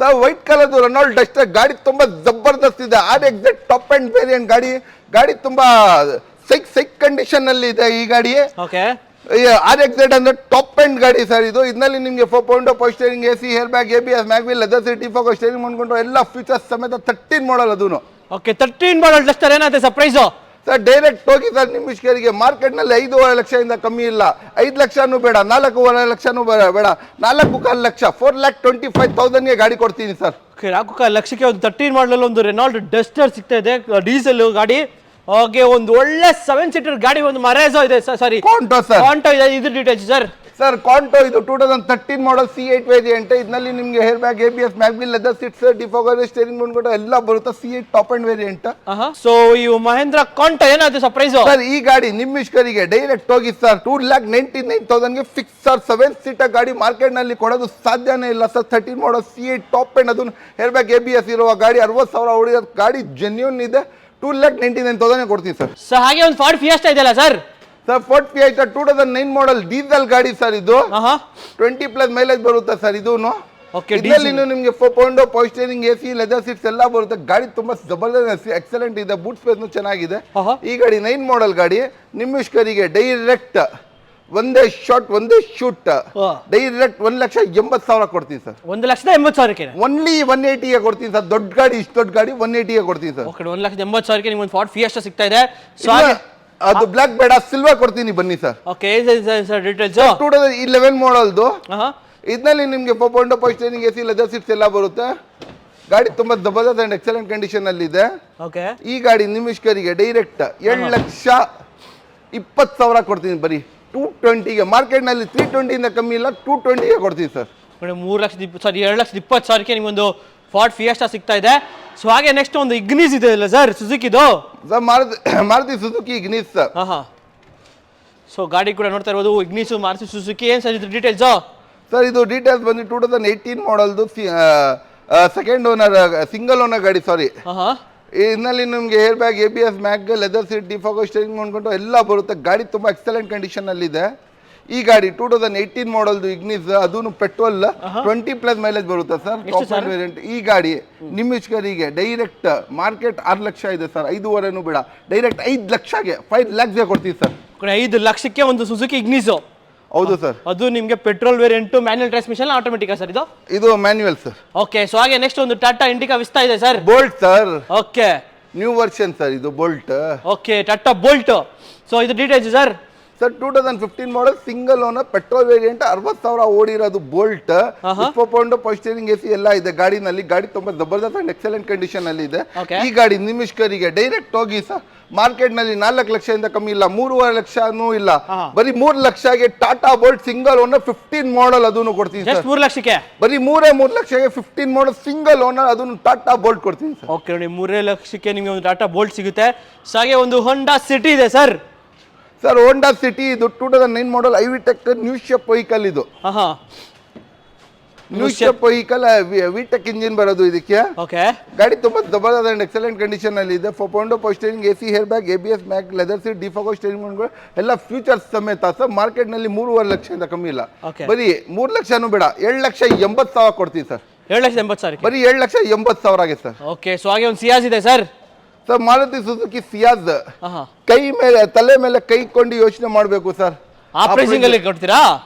sir. White colour Renault Duster ಗಾಡಿ ತುಂಬಾ ಜಬರ್ದಸ್ತ್ ಇದೆ. RXZ ಟಾಪ್ ಎಂಡ್ ವೇರಿಯಂಟ್ ಗಾಡಿ. ಗಾಡಿ ತುಂಬಾ ಸೈಕ್ ಕಂಡೀಷನ್ ನಲ್ಲಿ ಇದೆ ಈ ಗಾಡಿ. ಓಕೆ, RXZ ಅಂದ್ರೆ ಟಾಪ್ ಎಂಡ್ ಗಾಡಿ ಸರ್ ಇದು. ಇದರಲ್ಲಿ ನಿಮಗೆ 4.0 power steering, AC, air bag, ABS, mag wheel, leather seat, ಡಿಫಾಕಸ್ steering ಮುಂದ್ಕೊಂಡು ಎಲ್ಲ ಫೀಚರ್ಸ್ ಸಮೇತ 13 ಮಾಡೆಲ್ ಅದನ್ನು. ಓಕೆ, 13 ಮಾಡೆಲ್ ಡಸ್ಟರ್ ಏನಾಗುತ್ತೆ ಸರ್ ಪ್ರೈಸ್ ಸರ್? ಡೈರೆಕ್ಟ್ ಹೋಗಿ ಸರ್ ನಿಮ್ಮಿಷ್ಕರಿಗೆ. ಮಾರ್ಕೆಟ್ ನಲ್ಲಿ 5.5 ಲಕ್ಷದಿಂದ ಕಮ್ಮಿ ಇಲ್ಲ. 5 ಲಕ್ಷನೂ ಬೇಡ, 4.5 ಲಕ್ಷನೂ ಬೇಡ, 4.25 ಲಕ್ಷ 4,25,000ಗೆ ಗಾಡಿ ಕೊಡ್ತೀನಿ ಸರ್. 4.25 ಲಕ್ಷಕ್ಕೆ ಒಂದು 13 ಮಾಡಲ್ ಒಂದು ರೆನಾಲ್ಡ್ ಡಸ್ಟರ್ ಸಿಗ್ತಾ ಇದೆ, ಡೀಸೆಲ್ ಗಾಡಿ. ಓಕೆ, ಒಂದು ಒಳ್ಳೆ 7 ಸೀಟರ್ ಗಾಡಿ, ಒಂದು ಮರೇಜೋ ಇದೆ ಸರ್. ಸಾರಿ, ಕಾಂಟೋ ಇದೆ. ಇದ್ರ ಡೀಟೇಲ್ಸ್ ಸರ್? ಸರ್ ಕಾಂಟೋ ಇದು 2013 ಮಾಡೆಲ್ C8 ವೇರಿಯಂಟ್. ಇದರಲ್ಲಿ ನಿಮಗೆ air bag, ABS, mag wheel, leather seats, ಡಿಫಾಕಸ್ ಸ್ಟೀರಿಂಗ್ ಮುಂದ್ಗಡೆ ಎಲ್ಲ ಬರುತ್ತೆ. C8 top end variant. So ಈ ಮಹೇಂದ್ರ ಕಾಂಟೋ ಏನಾಗುತ್ತೆ ಸರ್ ಪ್ರೈಸ್ ಸರ್? ಈ ಗಾಡಿ ನಿಮ್ಮಿಷ್ಕರಿಗೆ ಡೈರೆಕ್ಟ್ ಹೋಗಿ ಸರ್ 2,99,000ಗೆ ಫಿಕ್ಸ್ ಸರ್. 7 ಸೀಟರ್ ಗಾಡಿ ಮಾರ್ಕೆಟ್ ನಲ್ಲಿ ಕೊಡೋದು ಸಾಧ್ಯನೇ ಇಲ್ಲ sir. 13 model C8 top end, ಅದನ್ನು ಏರ್ ಬ್ಯಾಗ್, ABS ಇರುವ ಗಾಡಿ. 60,000 ಹೊಡೆಯೋ ಗಾಡಿ ಜೆನ್ಯೂನ್ ಇದೆ. 2,99,000 ಕೊಡ್ತೀನಿ ಸರ್. ಸರ್ ಹಾಗೆ ಒಂದು ಫಾರ್ಡ್ ಫಿಯೆಸ್ಟಾ ಇದೆಯಲ್ಲ sir? Sir Ford fiesta 2009 model diesel ಗಾಡಿ ಸರ್. ಇದು 20+ ಮೈಲೇಜ್ ಬರುತ್ತೆ ಸರ್. ಇದೂನು ಇದರಲ್ಲಿ ನಿಮಗೆ 4.0 power steering, AC, leather seats ಎಲ್ಲ ಬರುತ್ತೆ. ಗಾಡಿ ತುಂಬಾ ಜಬರ್ದಸ್ತ್ ಎಕ್ಸಲೆಂಟ್ ಇದೆ. ಬೂಟ್ ಸ್ಪೇಸ್ ಚೆನ್ನಾಗಿದೆ. ಈ ಗಾಡಿ 9 ಮಾಡೆಲ್ ಗಾಡಿ. ನಿಮ್ಮಿಷ್ಕರಿಗೆ ಡೈರೆಕ್ಟ್ ಒಂದೇ ಶಾಟ್ ಒಂದೇ ಶೂಟ್ ಡೈರೆಕ್ಟ್ 1,80,000 ಕೊಡ್ತೀನಿ ಸರ್. 1,80,000ಕ್ಕೆ ಓನ್ಲಿ 180ಗೆ ಕೊಡ್ತೀನಿ ಸರ್. ದೊಡ್ಡ ಗಾಡಿ, ಇಷ್ಟು ದೊಡ್ಡ ಗಾಡಿ 180ಗೆ ಕೊಡ್ತೀನಿ ಸರ್. 1,80,000ಕ್ಕೆ ನಿಮ್ಗೆ ಒಂದು ಫಾರ್ಡ್ ಫಿಯೆಸ್ಟಾ ಸಿಗ್ತಾ ಇದೆ. ಅದು ಬ್ಲಾಕ್ ಬೇಡ, ಸಿಲ್ವರ್ ಕೊಡ್ತೀನಿ ಬನ್ನಿ ಸರ್. Okay sir, details 2011 ಮಾಡೆಲ್ದು. ಇದರಲ್ಲಿ ನಿಮಗೆ 4.0 power steering, AC, leather seats ಎಲ್ಲ ಬರುತ್ತೆ. ಗಾಡಿ ತುಂಬಾ ಜಬರ್ದಸ್ತ್ ಅಂಡ್ ಎಕ್ಸಲೆಂಟ್ ಕಂಡೀಷನ್ ಅಲ್ಲಿ ಇದೆ. ಓಕೆ, ಈ ಗಾಡಿ ನಿಮಿಷ್ಕರಿಗೆ ಡೈರೆಕ್ಟ್ 7,20,000 ಕೊಡ್ತೀನಿ ಬರೀ 220ಗೆ. ಮಾರ್ಕೆಟ್ ನಲ್ಲಿ 320 ಇಂದ ಕಮ್ಮಿ ಇಲ್ಲ, 220ಗೆ ಕೊಡ್ತೀನಿ ಸರ್. 2,20,000ಕ್ಕೆ ನಿಮ್ಗೊಂದು ಫಾರ್ಡ್ ಫಿಯೆಸ್ಟಾ ಸಿಗ್ತಾ ಇದೆ. ಸೊ ಹಾಗೆ ನೆಕ್ಸ್ಟ್ ಒಂದು ಇಗ್ನಿಸ್ ಇದೆ ಅಲ್ಲ ಸರ್, ಸುಜುಕಿದು? ಮಾರುತಿ ಸುಜುಕಿ ಇಗ್ನಿಸ್ ಸೊ ಗಾಡಿ ಕೂಡ ನೋಡ್ತಾ ಇರೋದು ಇಗ್ನಿಸು ಮಾರುತಿ ಸುಜುಕಿ. ಏನು ಸರ್ ಇದು ಡೀಟೇಲ್ಸು? ಸರ್ ಇದು ಡೀಟೇಲ್ಸ್ ಬಂದು 2018 ಮಾಡಲ್ದು ಸೆಕೆಂಡ್ ಓನರ್ ಸಿಂಗಲ್ ಓನರ್ ಗಾಡಿ. ಸಾರಿ, ಇದರಲ್ಲಿ ನಿಮಗೆ air bag, ABS, mag, leather seat, ಡಿಫಾಗೋ, ಸ್ಟೇರಿಂಗ್ ಅನ್ಕೊಂಡು ಎಲ್ಲ ಬರುತ್ತೆ. ಗಾಡಿ ತುಂಬ ಎಕ್ಸಲೆಂಟ್ ಕಂಡೀಷನ್ ಅಲ್ಲಿ ಇದೆ. ಈ ಗಾಡಿ 2018 ಮಾಡಲ್ದು ಇಗ್ನಿಸ್, ಅದೂ ಪೆಟ್ರೋಲ್, 20+ ಮೈಲೇಜ್ ಬರುತ್ತೆ ಸರ್. Top end variant. ಈ ಗಾಡಿ ನಿಮ್ಮ ಇಚ್ಕರಿಗೆ ಡೈರೆಕ್ಟ್ ಮಾರ್ಕೆಟ್ 6 ಲಕ್ಷ ಇದೆ ಸರ್. 5.5 ಬೇಡ, ಡೈರೆಕ್ಟ್ 5 ಲಕ್ಷಗೆ 5 lakhs ಕೊಡ್ತೀವಿ ಸರ್. 5 ಲಕ್ಷಕ್ಕೆ ಒಂದು ಸುಜುಕಿ ಇಗ್ನಿಸು. ಹೌದು ಸರ್. ಅದು ನಿಮಗೆ petrol variant, manual transmission, automatic sir ಇದು? ಇದು ಮ್ಯಾನ್ಯುಯಲ್ ಸರ್. ಓಕೆ. ಸೊ ಹಾಗೆ ನೆಕ್ಸ್ಟ್ ಒಂದು ಟಾಟಾ ಇಂಡಿಕಾ ವಿಸ್ತಾ ಇದೆ sir. Bolt sir. Okay, new version sir ಇದು Bolt. Okay, Tata Bolt. So ಇದು details sir? Sir 2015 model single owner petrol variant, 60,000 ಓಡಿರೋದು Bolt. 20 power steering, AC ಎಲ್ಲ ಇದೆ ಗಾಡಿನಲ್ಲಿ. ಗಾಡಿ ತುಂಬಾ ಜಬರ್ದಸ್ತ್ ಅಂಡ್ ಎಕ್ಸಲೆಂಟ್ ಕಂಡೀಷನ್ ಅಲ್ಲಿ ಇದೆ. ಈ ಗಾಡಿ ನಿಮಿಷ್ಕರಿಗೆ ಡೈರೆಕ್ಟ್ ಹೋಗಿ ಸರ್, ಮಾರ್ಕೆಟ್ ನಲ್ಲಿ 4 ಲಕ್ಷದಿಂದ ಕಮ್ಮಿ ಇಲ್ಲ, 3.5 ಲಕ್ಷನೂ ಇಲ್ಲ, ಬರೀ 3 ಲಕ್ಷಗೆ ಟಾಟಾ ಬೋಲ್ಟ್ ಸಿಂಗಲ್ ಓನರ್ 15 ಮಾಡಲ್ ಅದನ್ನು ಕೊಡ್ತೀನಿ ಸರ್. 3 ಲಕ್ಷಕ್ಕೆ ಬರೀ 3 ಲಕ್ಷಗೆ 15 ಮಾಡಲ್ ಸಿಂಗಲ್ ಓನರ್ ಅದನ್ನು ಟಾಟಾ ಬೋಲ್ಟ್ ಕೊಡ್ತೀನಿ ಸರ್. ಓಕೆ ನೋಡಿ, 3 ಲಕ್ಷಕ್ಕೆ ನಿಮಗೆ ಒಂದು ಟಾಟಾ ಬೋಲ್ಟ್ ಸಿಗುತ್ತೆ. ಸೊ ಹಾಗೆ ಒಂದು ಹೋಂಡಾ ಸಿಟಿ ಇದೆ ಸರ್. ಸರ್ ಹೋಂಡಾ ಸಿಟಿ ಇದು 2009 ಮಾಡಲ್ ಐವಿಟೆಕ್ ನ್ಯೂ ಶೇಪ್ ವೆಹಿಕಲ್. ಇದು ನ್ಯೂ ಶೇಪ್ ವೆಹಿಕಲ್, ವಿಟೆಕ್ ಇಂಜಿನ್ ಬರೋದು ಇದಕ್ಕೆ. ಓಕೆ. ಗಾಡಿ ತುಂಬಾ ಜಬರ್ದಸ್ತ್ ಅಂಡ್ ಎಕ್ಸಲೆಂಟ್ ಕಂಡೀಷನ್ ಅಲ್ಲಿ ಇದೆ. 4.0 power steering, AC, air bag, ABS, mag, leather seat, ಡಿಫಾಗೋ, ಸ್ಟೇರಿಂಗ್ ಎಲ್ಲ ಫ್ಯೂಚರ್ಸ್ ಸಮೇತ ಸರ್. ಮಾರ್ಕೆಟ್ ನಲ್ಲಿ 3.5 ಲಕ್ಷದಿಂದ ಕಮ್ಮಿ ಇಲ್ಲ, ಬರೀ 3 ಲಕ್ಷನೂ ಬೇಡ, 7,80,000 ಕೊಡ್ತೀವಿ ಸರ್. 7,80,000 ಬರೀ 7,80,000 ಆಗಿದೆ ಸರ್. ಓಕೆ. ಸೊ ಹಾಗೆ ಒಂದು ಸಿಯಾಜ್ ಇದೆ ಸರ್. ಸರ್ ಮಾರುತಿ ಸುಜುಕಿ ಸಿಯಾಜ್, ಕೈ ಮೇಲೆ ತಲೆ ಮೇಲೆ ಕೈ ಕೊಂಡು ಯೋಚನೆ ಮಾಡಬೇಕು ಸರ್. ಆ ಪ್ರೈಸಿಂಗ್ ಅಲ್ಲಿ ಕೊಡ್ತೀರಾ?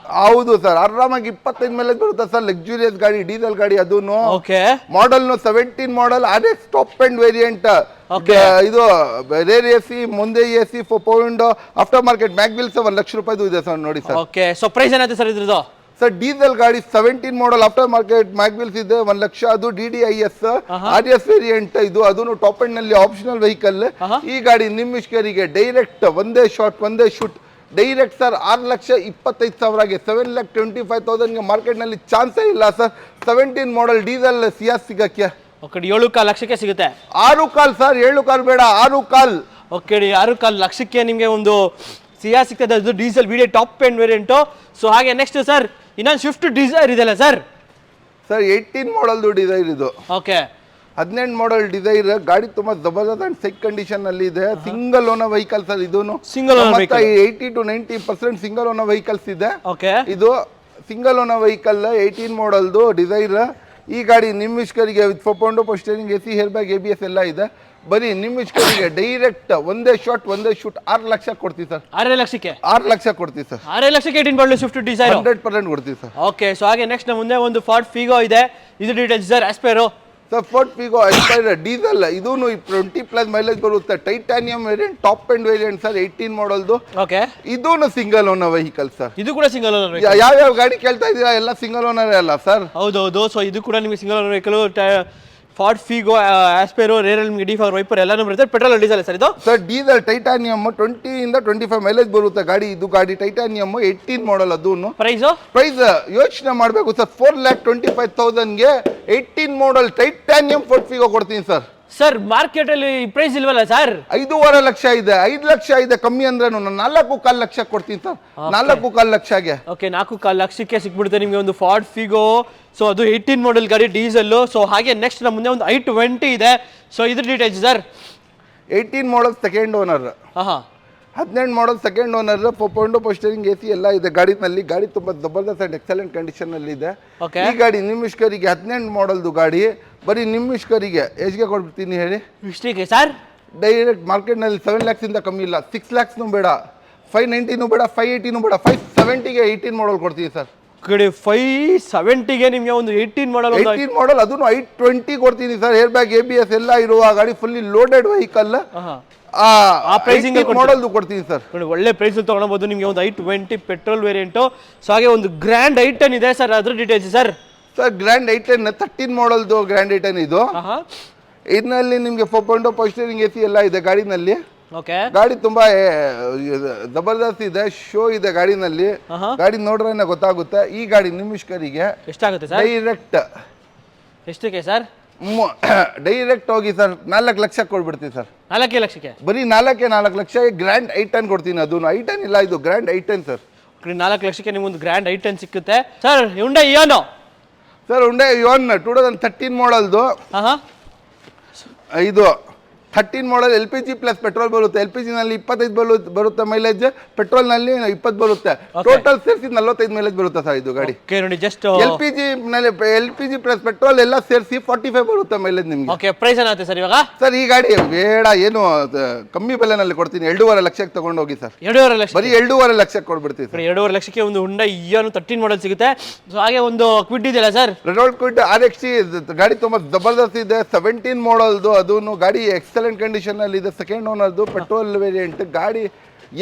ಹೌದು ಸರ್, ಆರಾಮಾಗಿ 25 ಮೈಲೇಜ್ ಬರುತ್ತೆ ಸರ್. ಲಕ್ಸುರಿಯಸ್ ಗಾಡಿ, ಡೀಸೆಲ್ ಗಾಡಿ. ಅದೂನು ಓಕೆ. ಮಾಡಲ್ 17 ಮಾಡಲ್, RX ಟಾಪ್ ಅಂಡ್ ವೇರಿಯಂಟ್. ಇದು ರೇರ್ AC, ಮುಂದೆ AC, 4 after market mag wheels 1 lakh ರೂಪಾಯಿದು ಇದೆ ಸರ್. ನೋಡಿ ಸರ್. ಓಕೆ. ಸೊ ಪ್ರೈಸ್ ಏನಾಯ್ತು ಸರ್ ಇದ್ರದ್ದು? ಸರ್ ಡೀಸೆಲ್ ಗಾಡಿ 17 ಮಾಡಲ್, ಆಫ್ಟರ್ ಮಾರ್ಕೆಟ್ ಮ್ಯಾಗ್ ವೀಲ್ಸ್ ಇದೆ, 1 ಲಕ್ಷ. ಅದು DDIS RS ವೇರಿಯಂಟ್. ಇದು ಅದನ್ನು ಟಾಪ್ ಅಂಡ್ ನಲ್ಲಿ ಆಪ್ಷನಲ್ ವೆಹಿಕಲ್. ಈ ಗಾಡಿ ನಿಮ್ಮ ಇಷ್ಕರಿಗೆ ಡೈರೆಕ್ಟ್ ಒಂದೇ ಶಾಟ್ ಒಂದೇ ಶೂಟ್ ಡೈರೆಕ್ಟ್ ಸರ್ 6,25,000ಗೆ 7,25,000ಗೆ ಮಾರ್ಕೆಟ್ ನಲ್ಲಿ ಚಾನ್ಸೇ ಇಲ್ಲ ಸರ್. 17 ಮಾಡಲ್ ಡೀಸೆಲ್ ಸಿಯಾಸ್ ಸಿಗಕ್ಕೆ 7.25 ಲಕ್ಷಕ್ಕೆ ಸಿಗುತ್ತೆ. 6.25 ಸರ್, 7.25 ಬೇಡ, 6.25. ಓಕೆ, 6.25 ಲಕ್ಷಕ್ಕೆ ನಿಮಗೆ ಒಂದು ಸಿಯಾಸ್ ಸಿಗ್ತದೆ. ಅದು diesel video top end variant. So ಹಾಗೆ ನೆಕ್ಸ್ಟ್ ಸರ್ ಇನ್ನೊಂದು ಸ್ವಿಫ್ಟ್ ಡಿಸೈರ್ ಇದೆಯಲ್ಲ ಸರ್? ಸರ್ 18 ಮಾಡಲ್ದು ಡಿಸೈರ್ ಇದು. ಓಕೆ. 18 model Dzire. ಗಾಡಿ ತುಂಬಾ ಜಬರ್ದಸ್ತ್ ಅಂಡ್ ಸೈಕ್ ಕಂಡೀಷನ್ ಅಲ್ಲಿ ಇದೆ. Single owner vehicle sir. ಇದೂನು single owner vehicle. 80 to 90% single owner vehicles ಇದೆ. ಓಕೆ. ಇದು ಸಿಂಗಲ್ ಓನರ್ ವೆಹಿಕಲ್ 18 ಮಾಡಲ್ದು ಡಿಸೈರ್. ಈ ಗಾಡಿ ನಿಮ್ಮ ಇಷ್ಕರಿಗೆ 4.0 power steering, AC, air bag, ABS ಎಲ್ಲ ಇದೆ. ಬರೀ ನಿಮ್ಮ ಇಷ್ಕರಿಗೆ ಡೈರೆಕ್ಟ್ ಒಂದೇ ಶಾಟ್ ಒಂದೇ ಶೂಟ್ 6 ಲಕ್ಷ ಕೊಡ್ತೀವಿ ಸರ್. 6 ಲಕ್ಷಕ್ಕೆ 6 ಲಕ್ಷ ಕೊಡ್ತೀವಿ ಸರ್. 6 ಲಕ್ಷಕ್ಕೆ 18 ಮಾಡಲ್ ಸ್ವಿಫ್ಟ್ ಡಿಸೈರ್ 100% ಕೊಡ್ತೀವಿ ಸರ್. ಓಕೆ. ಸೊ ಹಾಗೆ ನೆಕ್ಸ್ಟ್ ಮುಂದೆ ಒಂದು ಫಾರ್ಡ್ ಫಿಗೋ ಇದೆ. ಇದು ಡೀಟೇಲ್ಸ್ ಸರ್? ಆಸ್ಪೈರೋ sir, Ford Figo Aspire diesel. ಇದೂನು 20+ ಮೈಲೇಜ್ ಬರುತ್ತೆ. Titanium variant, top end variant sir. 18 ಮಾಡಲ್ದು. ಓಕೆ. ಇದೂನು ಸಿಂಗಲ್ ಓನರ್ ವೆಹಿಕಲ್ ಸರ್. ಇದು ಕೂಡ ಸಿಂಗಲ್ ಓನರ್. ಯಾವ್ಯಾವ ಗಾಡಿ ಕೇಳ್ತಾ ಇದೀರಾ ಎಲ್ಲ ಸಿಂಗಲ್ ಓನರ್ ಅಲ್ಲ ಸರ್? ಹೌದೌದು. ಸೊ ಇದು ಕೂಡ ನಿಮಗೆ single owner vehicle. Ford Figo, ಆಸ್ಪೈರೋ, ರೇರಲ್, ನಿಮಗೆ ಡಿಫಾಗೋ, ವೈಪರ್ ಎಲ್ಲಾನು ಬರುತ್ತೆ. ಪೆಟ್ರೋಲ್ ಡೀಸೆಲ್ ಸರ್ ಇದು? ಸರ್ ಡೀಸೆಲ್ ಟೈಟಾನಿಯಂ 20 ಇಂದ 25 ಮೈಲೇಜ್ ಬರುತ್ತೆ ಗಾಡಿ. ಇದು ಗಾಡಿ ಟೈಟಾನಿಯಂ 18 ಮಾಡಲ್. ಅದೂನು ಪ್ರೈಸ್ ಯೋಚನೆ ಮಾಡಬೇಕು ಸರ್. 4,25,000ಗೆ 18 ಮಾಡಲ್ ಟೈಟಾನಿಯಂ ಫೋರ್ಡ್ ಫಿಗೋ ಕೊಡ್ತೀನಿ ಸರ್. ಸರ್ ಮಾರ್ಕೆಟ್ ಅಲ್ಲಿ ಪ್ರೈಸ್ ಇಲ್ವಲ್ಲ ಸರ್? 5.5 ಲಕ್ಷ ಇದೆ, 5 ಲಕ್ಷ ಇದೆ ಕಮ್ಮಿ ಅಂದ್ರೆ 4.25 ಲಕ್ಷ ಕೊಡ್ತೀನಿ ಸರ್. 4.25 ಲಕ್ಷಗೆ. ಓಕೆ, 4.25 ಲಕ್ಷಕ್ಕೆ ಸಿಕ್ಬಿಡುತ್ತೆ ನಿಮಗೆ ಒಂದು ಫಾರ್ಡ್ ಫಿಗೋ. ಸೊ ಅದು 18 ಮಾಡಲ್ ಗಾಡಿ ಡೀಸೆಲ್. ಸೊ ಹಾಗೆ ನೆಕ್ಸ್ಟ್ ನಮ್ಮ ಮುಂದೆ ಒಂದು i20 ಇದೆ. ಸೊ ಇದ್ರ details sir? 18 model second owner. 18 model second owner. 4.0 power steering, AC ಎಲ್ಲ ಇದೆ ಗಾಡಿನಲ್ಲಿ. ಗಾಡಿ ತುಂಬಾ ಜಬರ್ದಸ್ತ್ ಅಂಡ್ ಎಕ್ಸಲೆಂಟ್ ಕಂಡೀಷನ್ ಅಲ್ಲಿ ಇದೆ. ಈ ಗಾಡಿ ನಿಮ್ಮ ಇಷ್ಕರಿಗೆ 18 ಮಾಡಲ್ದು ಗಾಡಿ. ಬರೀ ನಿಮ್ಮ ಇಷ್ಕರಿಗೆ ಎಷ್ಟಿಗೆ ಕೊಡ್ಬಿಡ್ತೀನಿ ಹೇಳಿ? ಇಷ್ಟಿಗೆ ಸರ್? ಡೈರೆಕ್ಟ್ ಮಾರ್ಕೆಟ್ ನಲ್ಲಿ 7 lakhsಯಿಂದ ಕಮ್ಮಿ ಇಲ್ಲ. 6 lakhsನೂ ಬೇಡ, 590ನೂ ಬೇಡ, 580ನೂ ಬೇಡ, 570ಗೆ 18 ಮಾಡಲ್ ಕೊಡ್ತೀನಿ ಸರ್. 570ಗೆ ನಿಮಗೆ ಒಂದು 18 ಮಾಡಲ್. 18 ಮಾಡಲ್ ಅದನ್ನು i20 ಕೊಡ್ತೀನಿ ಸರ್. ಏರ್ ಬ್ಯಾಗ್, ABS ಎಲ್ಲ ಇರುವ ಗಾಡಿ, ಫುಲ್ಲಿ ಲೋಡೆಡ್ ವೆಹಿಕಲ್. ಆ ಪ್ರೈಸಿಂಗ್ ಮಾಡಲ್ದು ಕೊಡ್ತೀನಿ ಸರ್. ಒಳ್ಳೆ ಪ್ರೈಸ್ ತಗೊಳ್ಬಹುದು ನಿಮಗೆ ಒಂದು i20 ಪೆಟ್ರೋಲ್ ವೇರಿಯಂಟ್. ಸೊ ಹಾಗೆ ಒಂದು ಗ್ರ್ಯಾಂಡ್ i10 ಇದೆ ಸರ್. ಅದ್ರ details sir? Sir Grand i10 13 ಮಾಡಲ್ದು ಗ್ರ್ಯಾಂಡ್ i10 ಇದು. ಇದರಲ್ಲಿ ನಿಮಗೆ 4.0 ಪವರ್ ಸ್ಟೀರಿಂಗ್, AC ಎಲ್ಲ ಇದೆ ಗಾಡಿನಲ್ಲಿ. ಓಕೆ. ಗಾಡಿ ತುಂಬಾ ಜಬರ್ದಸ್ತ್ ಇದೆ, ಶೋ ಇದೆ ಗಾಡಿನಲ್ಲಿ. ಗಾಡಿ ನೋಡ್ರೆ ಗೊತ್ತಾಗುತ್ತೆ. ಈ ಗಾಡಿ ನಿಮಿಷ್ಕರಿಗೆ ಎಷ್ಟಾಗುತ್ತೆ ಸರ್? ಡೈರೆಕ್ಟ್ ಎಷ್ಟಕ್ಕೆ ಸರ್? ಡೈರೆಕ್ಟ್ ಹೋಗಿ ಸರ್ 4 ಲಕ್ಷ ಕೊಡ್ಬಿಡ್ತೀನಿ ಸರ್. 4 ಲಕ್ಷಕ್ಕೆ ಬರೀ 4 ಲಕ್ಷ ಗ್ರ್ಯಾಂಡ್ ಐಟನ್ ಕೊಡ್ತೀನಿ. ಅದು ಐಟನ್ ಇಲ್ಲ, ಇದು ಗ್ರ್ಯಾಂಡ್ ಐಟನ್ ಸರ್. 4 ಲಕ್ಷಕ್ಕೆ ನಿಮ್ಗೊಂದು ಗ್ರ್ಯಾಂಡ್ ಐಟನ್ ಸಿಕ್ಕುತ್ತೆ ಸರ್. ಹುಂಡೈ ಇಯಾನೋ ಸರ್, ಹುಂಡೈ ಇಯಾನ್ 2013 ಮಾಡಲ್ದು. ಇದು 13 ಮಾಡಲ್ LPG ಪ್ಲಸ್ ಪೆಟ್ರೋಲ್ ಬರುತ್ತೆ. LPG ನಲ್ಲಿ 25 ಬರುತ್ತೆ ಮೈಲೇಜ್, ಪೆಟ್ರೋಲ್ ನಲ್ಲಿ 20 ಬರುತ್ತೆ. ಟೋಟಲ್ ಸೇರಿಸಿ 45 ಮೈಲೇಜ್ ಬರುತ್ತೆ ಸರ್ ಇದು ಗಾಡಿ. ನೋಡಿ ಜಸ್ಟ್ LPG ಪ್ಲಸ್ ಪೆಟ್ರೋಲ್ ಎಲ್ಲ ಸೇರಿಸಿ 45 ಬರುತ್ತೆ ಮೈಲೇಜ್ ನಿಮ್ಗೆ. ಓಕೆ, ಪ್ರೈಸ್ ಏನಾಗುತ್ತೆ ಸರ್ ಇವಾಗ? ಸರ್ ಈ ಗಾಡಿ ಬೇಡ, ಏನು ಕಮ್ಮಿ ಬೆಲೆನಲ್ಲಿ ಕೊಡ್ತೀನಿ. 2.5 ಲಕ್ಷಕ್ಕೆ ತಗೊಂಡು ಹೋಗಿ ಸರ್. 2.5 ಲಕ್ಷ, ಬರೀ 2.5 ಲಕ್ಷಕ್ಕೆ ಕೊಡ್ಬಿಡ್ತೀವಿ ಸರ್. 2.5 ಲಕ್ಷಕ್ಕೆ ಒಂದು ಹುಂಡೈ ಇಯಾನ್ 13 ಮಾಡಲ್ ಸಿಗುತ್ತೆ. ಸೊ ಹಾಗೆ ಒಂದು ಕ್ವಿಡ್ ಇದೆಯಲ್ಲ ಸರ್, ರೆನಾಲ್ಟ್ ಕ್ವಿಡ್ RXT ಗಾಡಿ ತುಂಬಾ ಜಬರ್ದಸ್ತ್ ಇದೆ. 17 ಮಾಡಲ್ದು, ಅದನ್ನು ಗಾಡಿ ಎಕ್ಸಲೆಂಟ್ ಕಂಡೀಷನ್ ಅಲ್ಲಿ ಇದೆ. ಸೆಕೆಂಡ್ ಓನರ್ದು ಪೆಟ್ರೋಲ್ ವೇರಿಯಂಟ್ ಗಾಡಿ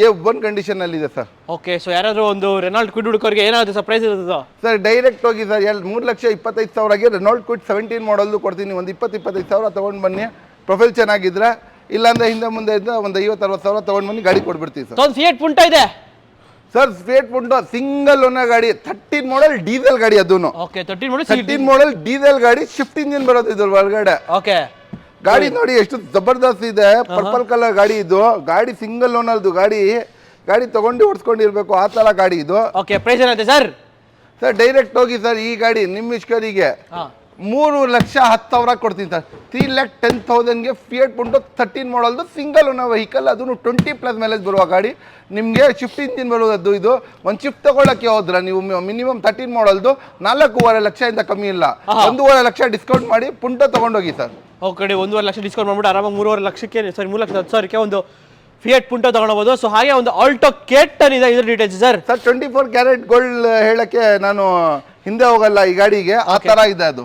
A1 ಕಂಡೀಷನ್ ಅಲ್ಲಿ ಇದೆ ಸರ್. ಓಕೆ, ಸೊ ಯಾರಾದ್ರೂ ಒಂದು ರೆನಾಲ್ಟ್ ಕ್ವಿಡ್ ಹುಡುಕರಿಗೆ ಏನಾಗುತ್ತೆ ಸರ್ ಪ್ರೈಸ್ ಇರೋದು? ಸರ್ ಡೈರೆಕ್ಟ್ ಹೋಗಿ ಸರ್ 3,25,000ಗೆ ರೆನಾಲ್ಟ್ ಕ್ವಿಡ್ 17 ಮಾಡಲ್ದು ಕೊಡ್ತೀನಿ. ಒಂದು 20-25,000 ತಗೊಂಡು ಬನ್ನಿ. ಪ್ರೊಫೈಲ್ ಚೆನ್ನಾಗಿದ್ರೆ, ಇಲ್ಲಾಂದ್ರೆ ಹಿಂದೆ ಮುಂದೆ ಇದ್ದ ಒಂದು 50-60,000 ತಗೊಂಡು ಬನ್ನಿ, ಗಾಡಿ ಕೊಡ್ಬಿಡ್ತೀವಿ ಸರ್. ಒಂದು ಫಿಯಟ್ ಪುಂಟೋ ಇದೆ ಸರ್, ಫಿಯಟ್ ಪುಂಟೋ ಸಿಂಗಲ್ ಓನರ್ ಗಾಡಿ, 13 ಮಾಡಲ್ ಡೀಸೆಲ್ ಗಾಡಿ. ಅದನ್ನು ಓಕೆ, 13 ಮಾಡಲ್ ಡೀಸೆಲ್ ಗಾಡಿ, ಶಿಫ್ಟ್ ಇಂಜಿನ್ ಬರೋದು ಇದ್ರ ಒಳಗಡೆ. ಓಕೆ, ಗಾಡಿ ನೋಡಿ ಎಷ್ಟು ಜಬರ್ದಸ್ತ್ ಇದೆ. ಪರ್ಪಲ್ ಕಲರ್ ಗಾಡಿ ಇದು. ಗಾಡಿ ಸಿಂಗಲ್ ಓನರ್ದು ಗಾಡಿ. ಗಾಡಿ ತಗೊಂಡು ಓಡಿಸ್ಕೊಂಡಿರ್ಬೇಕು ಆ ತರ ಗಾಡಿ ಇದು. ಓಕೆ, ಪ್ರೈಸ್ ಏನಾಗುತ್ತೆ ಸರ್? ಸರ್ ಡೈರೆಕ್ಟ್ ಹೋಗಿ ಸರ್, ಈ ಗಾಡಿ ನಿಮ್ಮ ಇಷ್ಕರಿಗೆ 3,10,000 ಕೊಡ್ತೀನಿ ಸರ್. 3,10,000ಗೆ ಫಿಯಟ್ ಪುಂಟೋ 13 ಮಾಡಲ್ದು ಸಿಂಗಲ್ ಓನರ್ ವೆಹಿಕಲ್. ಅದನ್ನು 20+ ಮೈಲೇಜ್ ಬರುವ ಗಾಡಿ. ನಿಮಗೆ ಶಿಫ್ಟ್ ಇಂಜಿನ್ ಬರುವುದು ಇದು. ಒಂದು ಶಿಫ್ಟ್ ತಗೊಳ್ಳಕ್ಕೆ ಹೋದ್ರೆ ನೀವು ಮಿನಿಮಮ್ 13 ಮಾಡಲ್ದು 4.5 ಲಕ್ಷದಿಂದ ಕಮ್ಮಿ ಇಲ್ಲ. 1.5 ಲಕ್ಷ ಡಿಸ್ಕೌಂಟ್ ಮಾಡಿ ಪುಂಟೋ ತಗೊಂಡೋಗಿ ಸರ್. ಓಕೆ, 1.5 ಲಕ್ಷ ಡಿಸ್ಕೌಂಟ್ ಮಾಡ್ಬಿಟ್ಟು ಆರಾಮಾಗಿ 3.5 ಲಕ್ಷಕ್ಕೆ, ಸಾರಿ 3,10,000ಕ್ಕೆ ಒಂದು ಫಿಯಟ್ ಪುಂಟೋ ತಗೊಳ್ಬಹುದು. ಸೊ ಹಾಗೆ ಒಂದು ಆಲ್ಟೋ ಕೇಟನ್ ಇದೆ, ಇದ್ರ ಡೀಟೇಲ್ಸ್ ಸರ್. 24 ಕ್ಯಾರೆಟ್ ಗೋಲ್ಡ್ ಹೇಳಕ್ಕೆ ನಾನು ಹಿಂದೆ ಹೋಗಲ್ಲ ಈ ಗಾಡಿಗೆ. ಆ ತರ ಇದೆ ಅದು.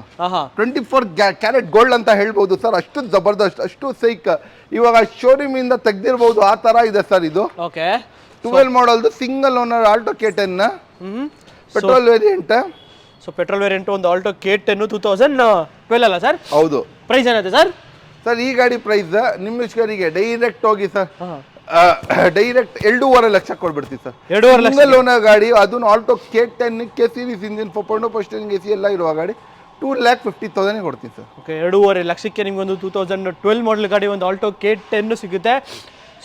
24 ಕ್ಯಾರೆಟ್ ಗೋಲ್ಡ್ ಅಂತ ಹೇಳ್ಬೋದು ಸರ್. ಅಷ್ಟು ಜಬರ್ದಸ್ತ್, ಅಷ್ಟು ಸೈಕ್. ಇವಾಗ ಶೋರೂಮ್ ಇಂದ ತೆಗ್ದಿರ್ಬೋದು ಆ ತರ ಇದೆ ಸರ್ ಇದು. ಓಕೆ, 12 ಮಾಡಲ್ದು single owner Alto K ten, petrol variant. So petrol variant ಒಂದು ಆಲ್ಟೋ ಕೇಟನ್ 2012 ಅಲ್ಲ ಸರ್? ಹೌದು. ಪ್ರೈಸ್ ಏನಾಗುತ್ತೆ ಸರ್? ಸರ್ ಈ ಗಾಡಿ ಪ್ರೈಸ್ ನಿಮ್ಮ ಇಷ್ಕರಿಗೆ ಡೈರೆಕ್ಟ್ ಹೋಗಿ ಸರ್, ಡೈರೆಕ್ಟ್ 2.5 ಲಕ್ಷ ಕೊಡ್ಬಿಡ್ತೀವಿ ಸರ್. 2.5 ಲಕ್ಷ ಸಿಂಗಲ್ ಓನರ್ ಗಾಡಿ. ಅದನ್ನು Alto K10 K series engine, 4.0 steering AC ಎಲ್ಲ ಇರುವ ಗಾಡಿ. 2,50,000 ಕೊಡ್ತೀವಿ ಸರ್. ಓಕೆ, 2.5 ಲಕ್ಷಕ್ಕೆ ನಿಮ್ಗೆ ಒಂದು 2012 ಮಾಡಲ್ ಗಾಡಿ ಒಂದು ಆಲ್ಟೋ K10 ಸಿಗುತ್ತೆ.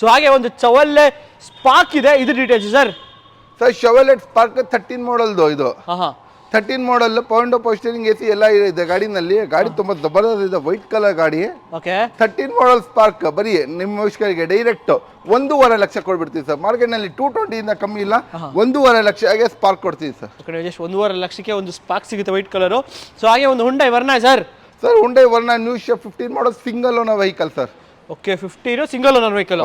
ಸೊ ಹಾಗೆ ಒಂದು ಚವಲ್ಲೆ ಸ್ಪಾರ್ಕ್ ಇದೆ, ಇದು details sir. Sir Chevrolet spark 13 ಮಾಡಲ್ದು ಇದು. 13 ಮಾಡಲ್, 4.0 ಸ್ಟೀರಿಂಗ್ AC ಎಲ್ಲ ಇದೆ ಗಾಡಿನಲ್ಲಿ. ಗಾಡಿ ತುಂಬಾ ಜಬರ್ದಸ್ತ್ ಇದೆ, ವೈಟ್ ಕಲರ್ ಗಾಡಿ. ಓಕೆ, 13 ಮಾಡಲ್ ಸ್ಪಾರ್ಕ್ ಬರೀ ನಿಮ್ಮ ಇಷ್ಕರಿಗೆ ಡೈರೆಕ್ಟ್ 1.5 ಲಕ್ಷ ಕೊಡ್ಬಿಡ್ತೀವಿ ಸರ್. ಮಾರ್ಕೆಟ್ ನಲ್ಲಿ 220 ಇಂದ ಕಮ್ಮಿ ಇಲ್ಲ. 1.5 ಲಕ್ಷಗೆ ಸ್ಪಾರ್ಕ್ ಕೊಡ್ತೀವಿ ಸರ್. ಜಸ್ಟ್ 1.5 ಲಕ್ಷಕ್ಕೆ ಒಂದು ಸ್ಪಾರ್ಕ್ ಸಿಗುತ್ತೆ ವೈಟ್ ಕಲರ್. ಸೊ ಹಾಗೆ ಒಂದು Hyundai Verna sir. Sir Hyundai Verna new shape 15 ಮಾಡಲ್ single owner vehicle sir. Okay, 15 single owner vehicle.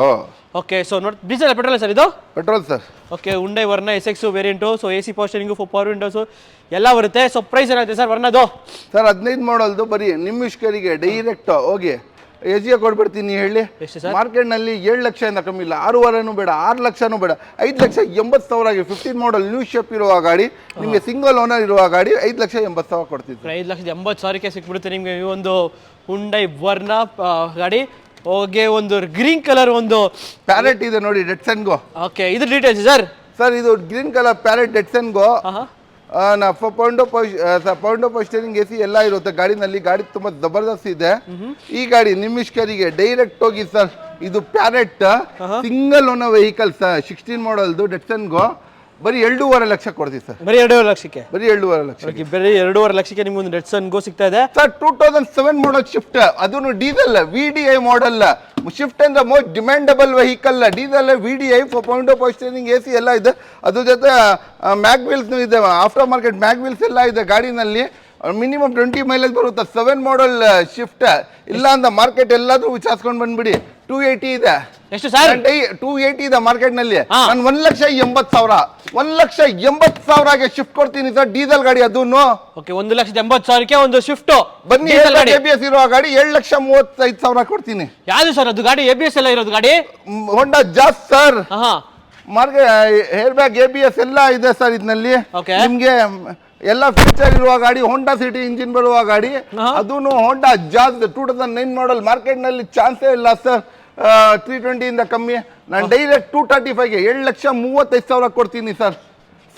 Okay, so ನೋಡಿ ಡೀಸೆಲ್ ಪೆಟ್ರೋಲ್ ಸರ್ ಇದು? Petrol sir. Okay, Hyundai Verna SX variant. So AC power steering, 4 power windows ಎಲ್ಲ ಬರುತ್ತೆ. So price ಏನಾಗುತ್ತೆ sir ವರ್ನಾದು? Sir 15 ಮಾಡಲ್ದು ಬರೀ ನಿಮ್ಮ ಇಷ್ಕರಿಗೆ direct ಹೋಗಿ ಎಜಿಗೆ ಕೊಡ್ಬಿಡ್ತೀನಿ. ಹೇಳಿ ಮಾರ್ಕೆಟ್ ನಲ್ಲಿ 7 ಲಕ್ಷದಿಂದ ಕಮ್ಮಿ ಇಲ್ಲ. 6.5 ಬೇಡ, 6 ಲಕ್ಷನೂ ಬೇಡ, 5,80,000ಗೆ 15 ಮಾಡಲ್ ನ್ಯೂ ಶೇಪ್ ಇರುವ ಗಾಡಿ, ನಿಮಗೆ ಸಿಂಗಲ್ ಓನರ್ ಇರುವ ಗಾಡಿ 5,80,000 ಕೊಡ್ತೀವಿ. 5,80,000ಕ್ಕೆ ಸಿಕ್ಬಿಡುತ್ತೆ ನಿಮಗೆ ಈ ಒಂದು ಹುಂಡೈ ವರ್ನಾ ಗಾಡಿ. ಹೋಗಿ ಒಂದು ಗ್ರೀನ್ ಕಲರ್ ಒಂದು ಪ್ಯಾರೆಟ್ ಇದೆ ನೋಡಿ, ಡೆಟ್ಸನ್ಗೋ. ಓಕೆ, ಇದು ಡೀಟೇಲ್ಸ್ ಸರ್. ಸರ್ ಇದು green colour parrot Datsun Go. 4.0 steering AC ಎಲ್ಲ ಇರುತ್ತೆ ಗಾಡಿನಲ್ಲಿ. ಗಾಡಿ ತುಂಬಾ ಜಬರ್ದಸ್ತ್ ಇದೆ. ಈ ಗಾಡಿ ನಿಮ್ಮ ಇಷ್ಕರಿಗೆ ಡೈರೆಕ್ಟ್ ಹೋಗಿ ಸರ್, ಇದು parrot single owner vehicle sir. 16 ಮಾಡಲ್ದು ಡೆಟ್ಸನ್ಗೋ ಬರೀ 2.5 ಲಕ್ಷ ಕೊಡ್ತೀವಿ ಸರ್. ಬರೀ 2.5 ಲಕ್ಷಕ್ಕೆ? ಬರೀ 2.5 ಲಕ್ಷ. ಬರೀ 2.5 ಲಕ್ಷಕ್ಕೆ ನಿಮ್ಗೆ ಒಂದು ಡೆಟ್ಸನ್ಗೋ ಸಿಗ್ತಾ ಇದೆ ಸರ್. 2007 ಮಾಡಲ್ ಶಿಫ್ಟ್, ಅದನ್ನು ಡೀಸೆಲ್ VDI ಮಾಡಲ್. ಶಿಫ್ಟ್ ಅಂದ್ರೆ most demandable vehicle. Diesel VDI 4.0 steering AC ಎಲ್ಲ ಇದೆ. ಅದ್ರ ಜೊತೆ ಮ್ಯಾಗ್ ವೀಲ್ಸ್ ಇದೆ, ಆಫ್ಟರ್ ಮಾರ್ಕೆಟ್ ಮ್ಯಾಗ್ ವೀಲ್ಸ್ ಎಲ್ಲ ಇದೆ ಗಾಡಿನಲ್ಲಿ. ಮಿನಿಮಮ್ 20 ಮೈಲೇಜ್ ಬರುತ್ತೆ. 7 ಮಾಡಲ್ ಶಿಫ್ಟ್. ಇಲ್ಲ ಅಂತ ಮಾರ್ಕೆಟ್ ಎಲ್ಲಾದ್ರೂ ವಿಚಾರಿಸ್ಕೊಂಡು ಬಂದ್ಬಿಡಿ. 280 ಇದೆ. ಎಷ್ಟು ಸರ್? 280 ಇದೆ ಮಾರ್ಕೆಟ್ ನಲ್ಲಿ. ನಾನು 1,80,000 1,80,000ಗೆ ಶಿಫ್ಟ್ ಕೊಡ್ತೀನಿ ಸರ್, ಡೀಸೆಲ್ ಗಾಡಿ. ಅದನ್ನು ಓಕೆ, 1,80,000ಕ್ಕೆ ಒಂದು ಶಿಫ್ಟ್. ಬನ್ನಿ, ABS ಇರುವ ಗಾಡಿ 7,35,000 ಕೊಡ್ತೀನಿ. ಯಾವ್ದು ಸರ್ ಅದು ಗಾಡಿ? ABS ಎಲ್ಲ ಇರೋದು ಗಾಡಿ? ಹೋಂಡಾ ಜಾಸ್ sir. Market air bag, ABS ಎಲ್ಲ ಇದೆ ಸರ್ ಇದರಲ್ಲಿ. ನಿಮ್ಗೆ ಎಲ್ಲ ಫೀಚರ್ ಇರುವ ಗಾಡಿ. ಹೋಂಡಾ ಸಿಟಿ ಇಂಜಿನ್ ಬರುವ ಗಾಡಿ. ಅದನ್ನು ಹೋಂಡಾ ಜಾಸ್ 2009 ಮಾಡಲ್. ಮಾರ್ಕೆಟ್ ನಲ್ಲಿ ಚಾನ್ಸೇ ಇಲ್ಲ ಸರ್ 320 ಇಂದ ಕಮ್ಮಿ. ನಾನು ಡೈರೆಕ್ಟ್ 235ಗೆ 7,35,000 ಕೊಡ್ತೀನಿ ಸರ್.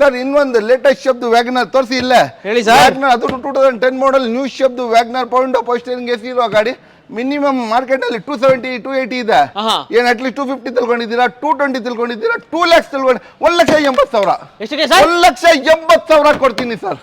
ಸರ್ ಇನ್ನೊಂದು ಲೇಟೆಸ್ಟ್ ಶಬ್ದ ವ್ಯಾಗನರ್ ತೋರಿಸಿ ಇಲ್ಲೇ ಹೇಳಿ ಸರ್. ವ್ಯಾಗನರ್ ಅದು 2010 ಮಾಡಲ್ ನ್ಯೂ ಶಬ್ದ ವ್ಯಾಗನರ್ ಪೌಂಡ್ ಪೋಸ್ಟರಿಂಗ್ ಎಸಿ ಇರೋ ಗಾಡಿ ಮಿನಿಮಮ್ ಮಾರ್ಕೆಟ್ ನಲ್ಲಿ 270 280 ಇದೆ. ಏನ್ ಅಟ್ಲೀಸ್ಟ್ 250 ತಿಳ್ಕೊಂಡಿದ್ದೀರಾ, 220 ತಿಳ್ಕೊಂಡಿದ್ದೀರಾ, 2 lakhs ತಿಳ್ಕೊಂಡು 1,80,000 ಎಷ್ಟಿದೆ ಸರ್? 1,80,000 ಕೊಡ್ತೀನಿ ಸರ್.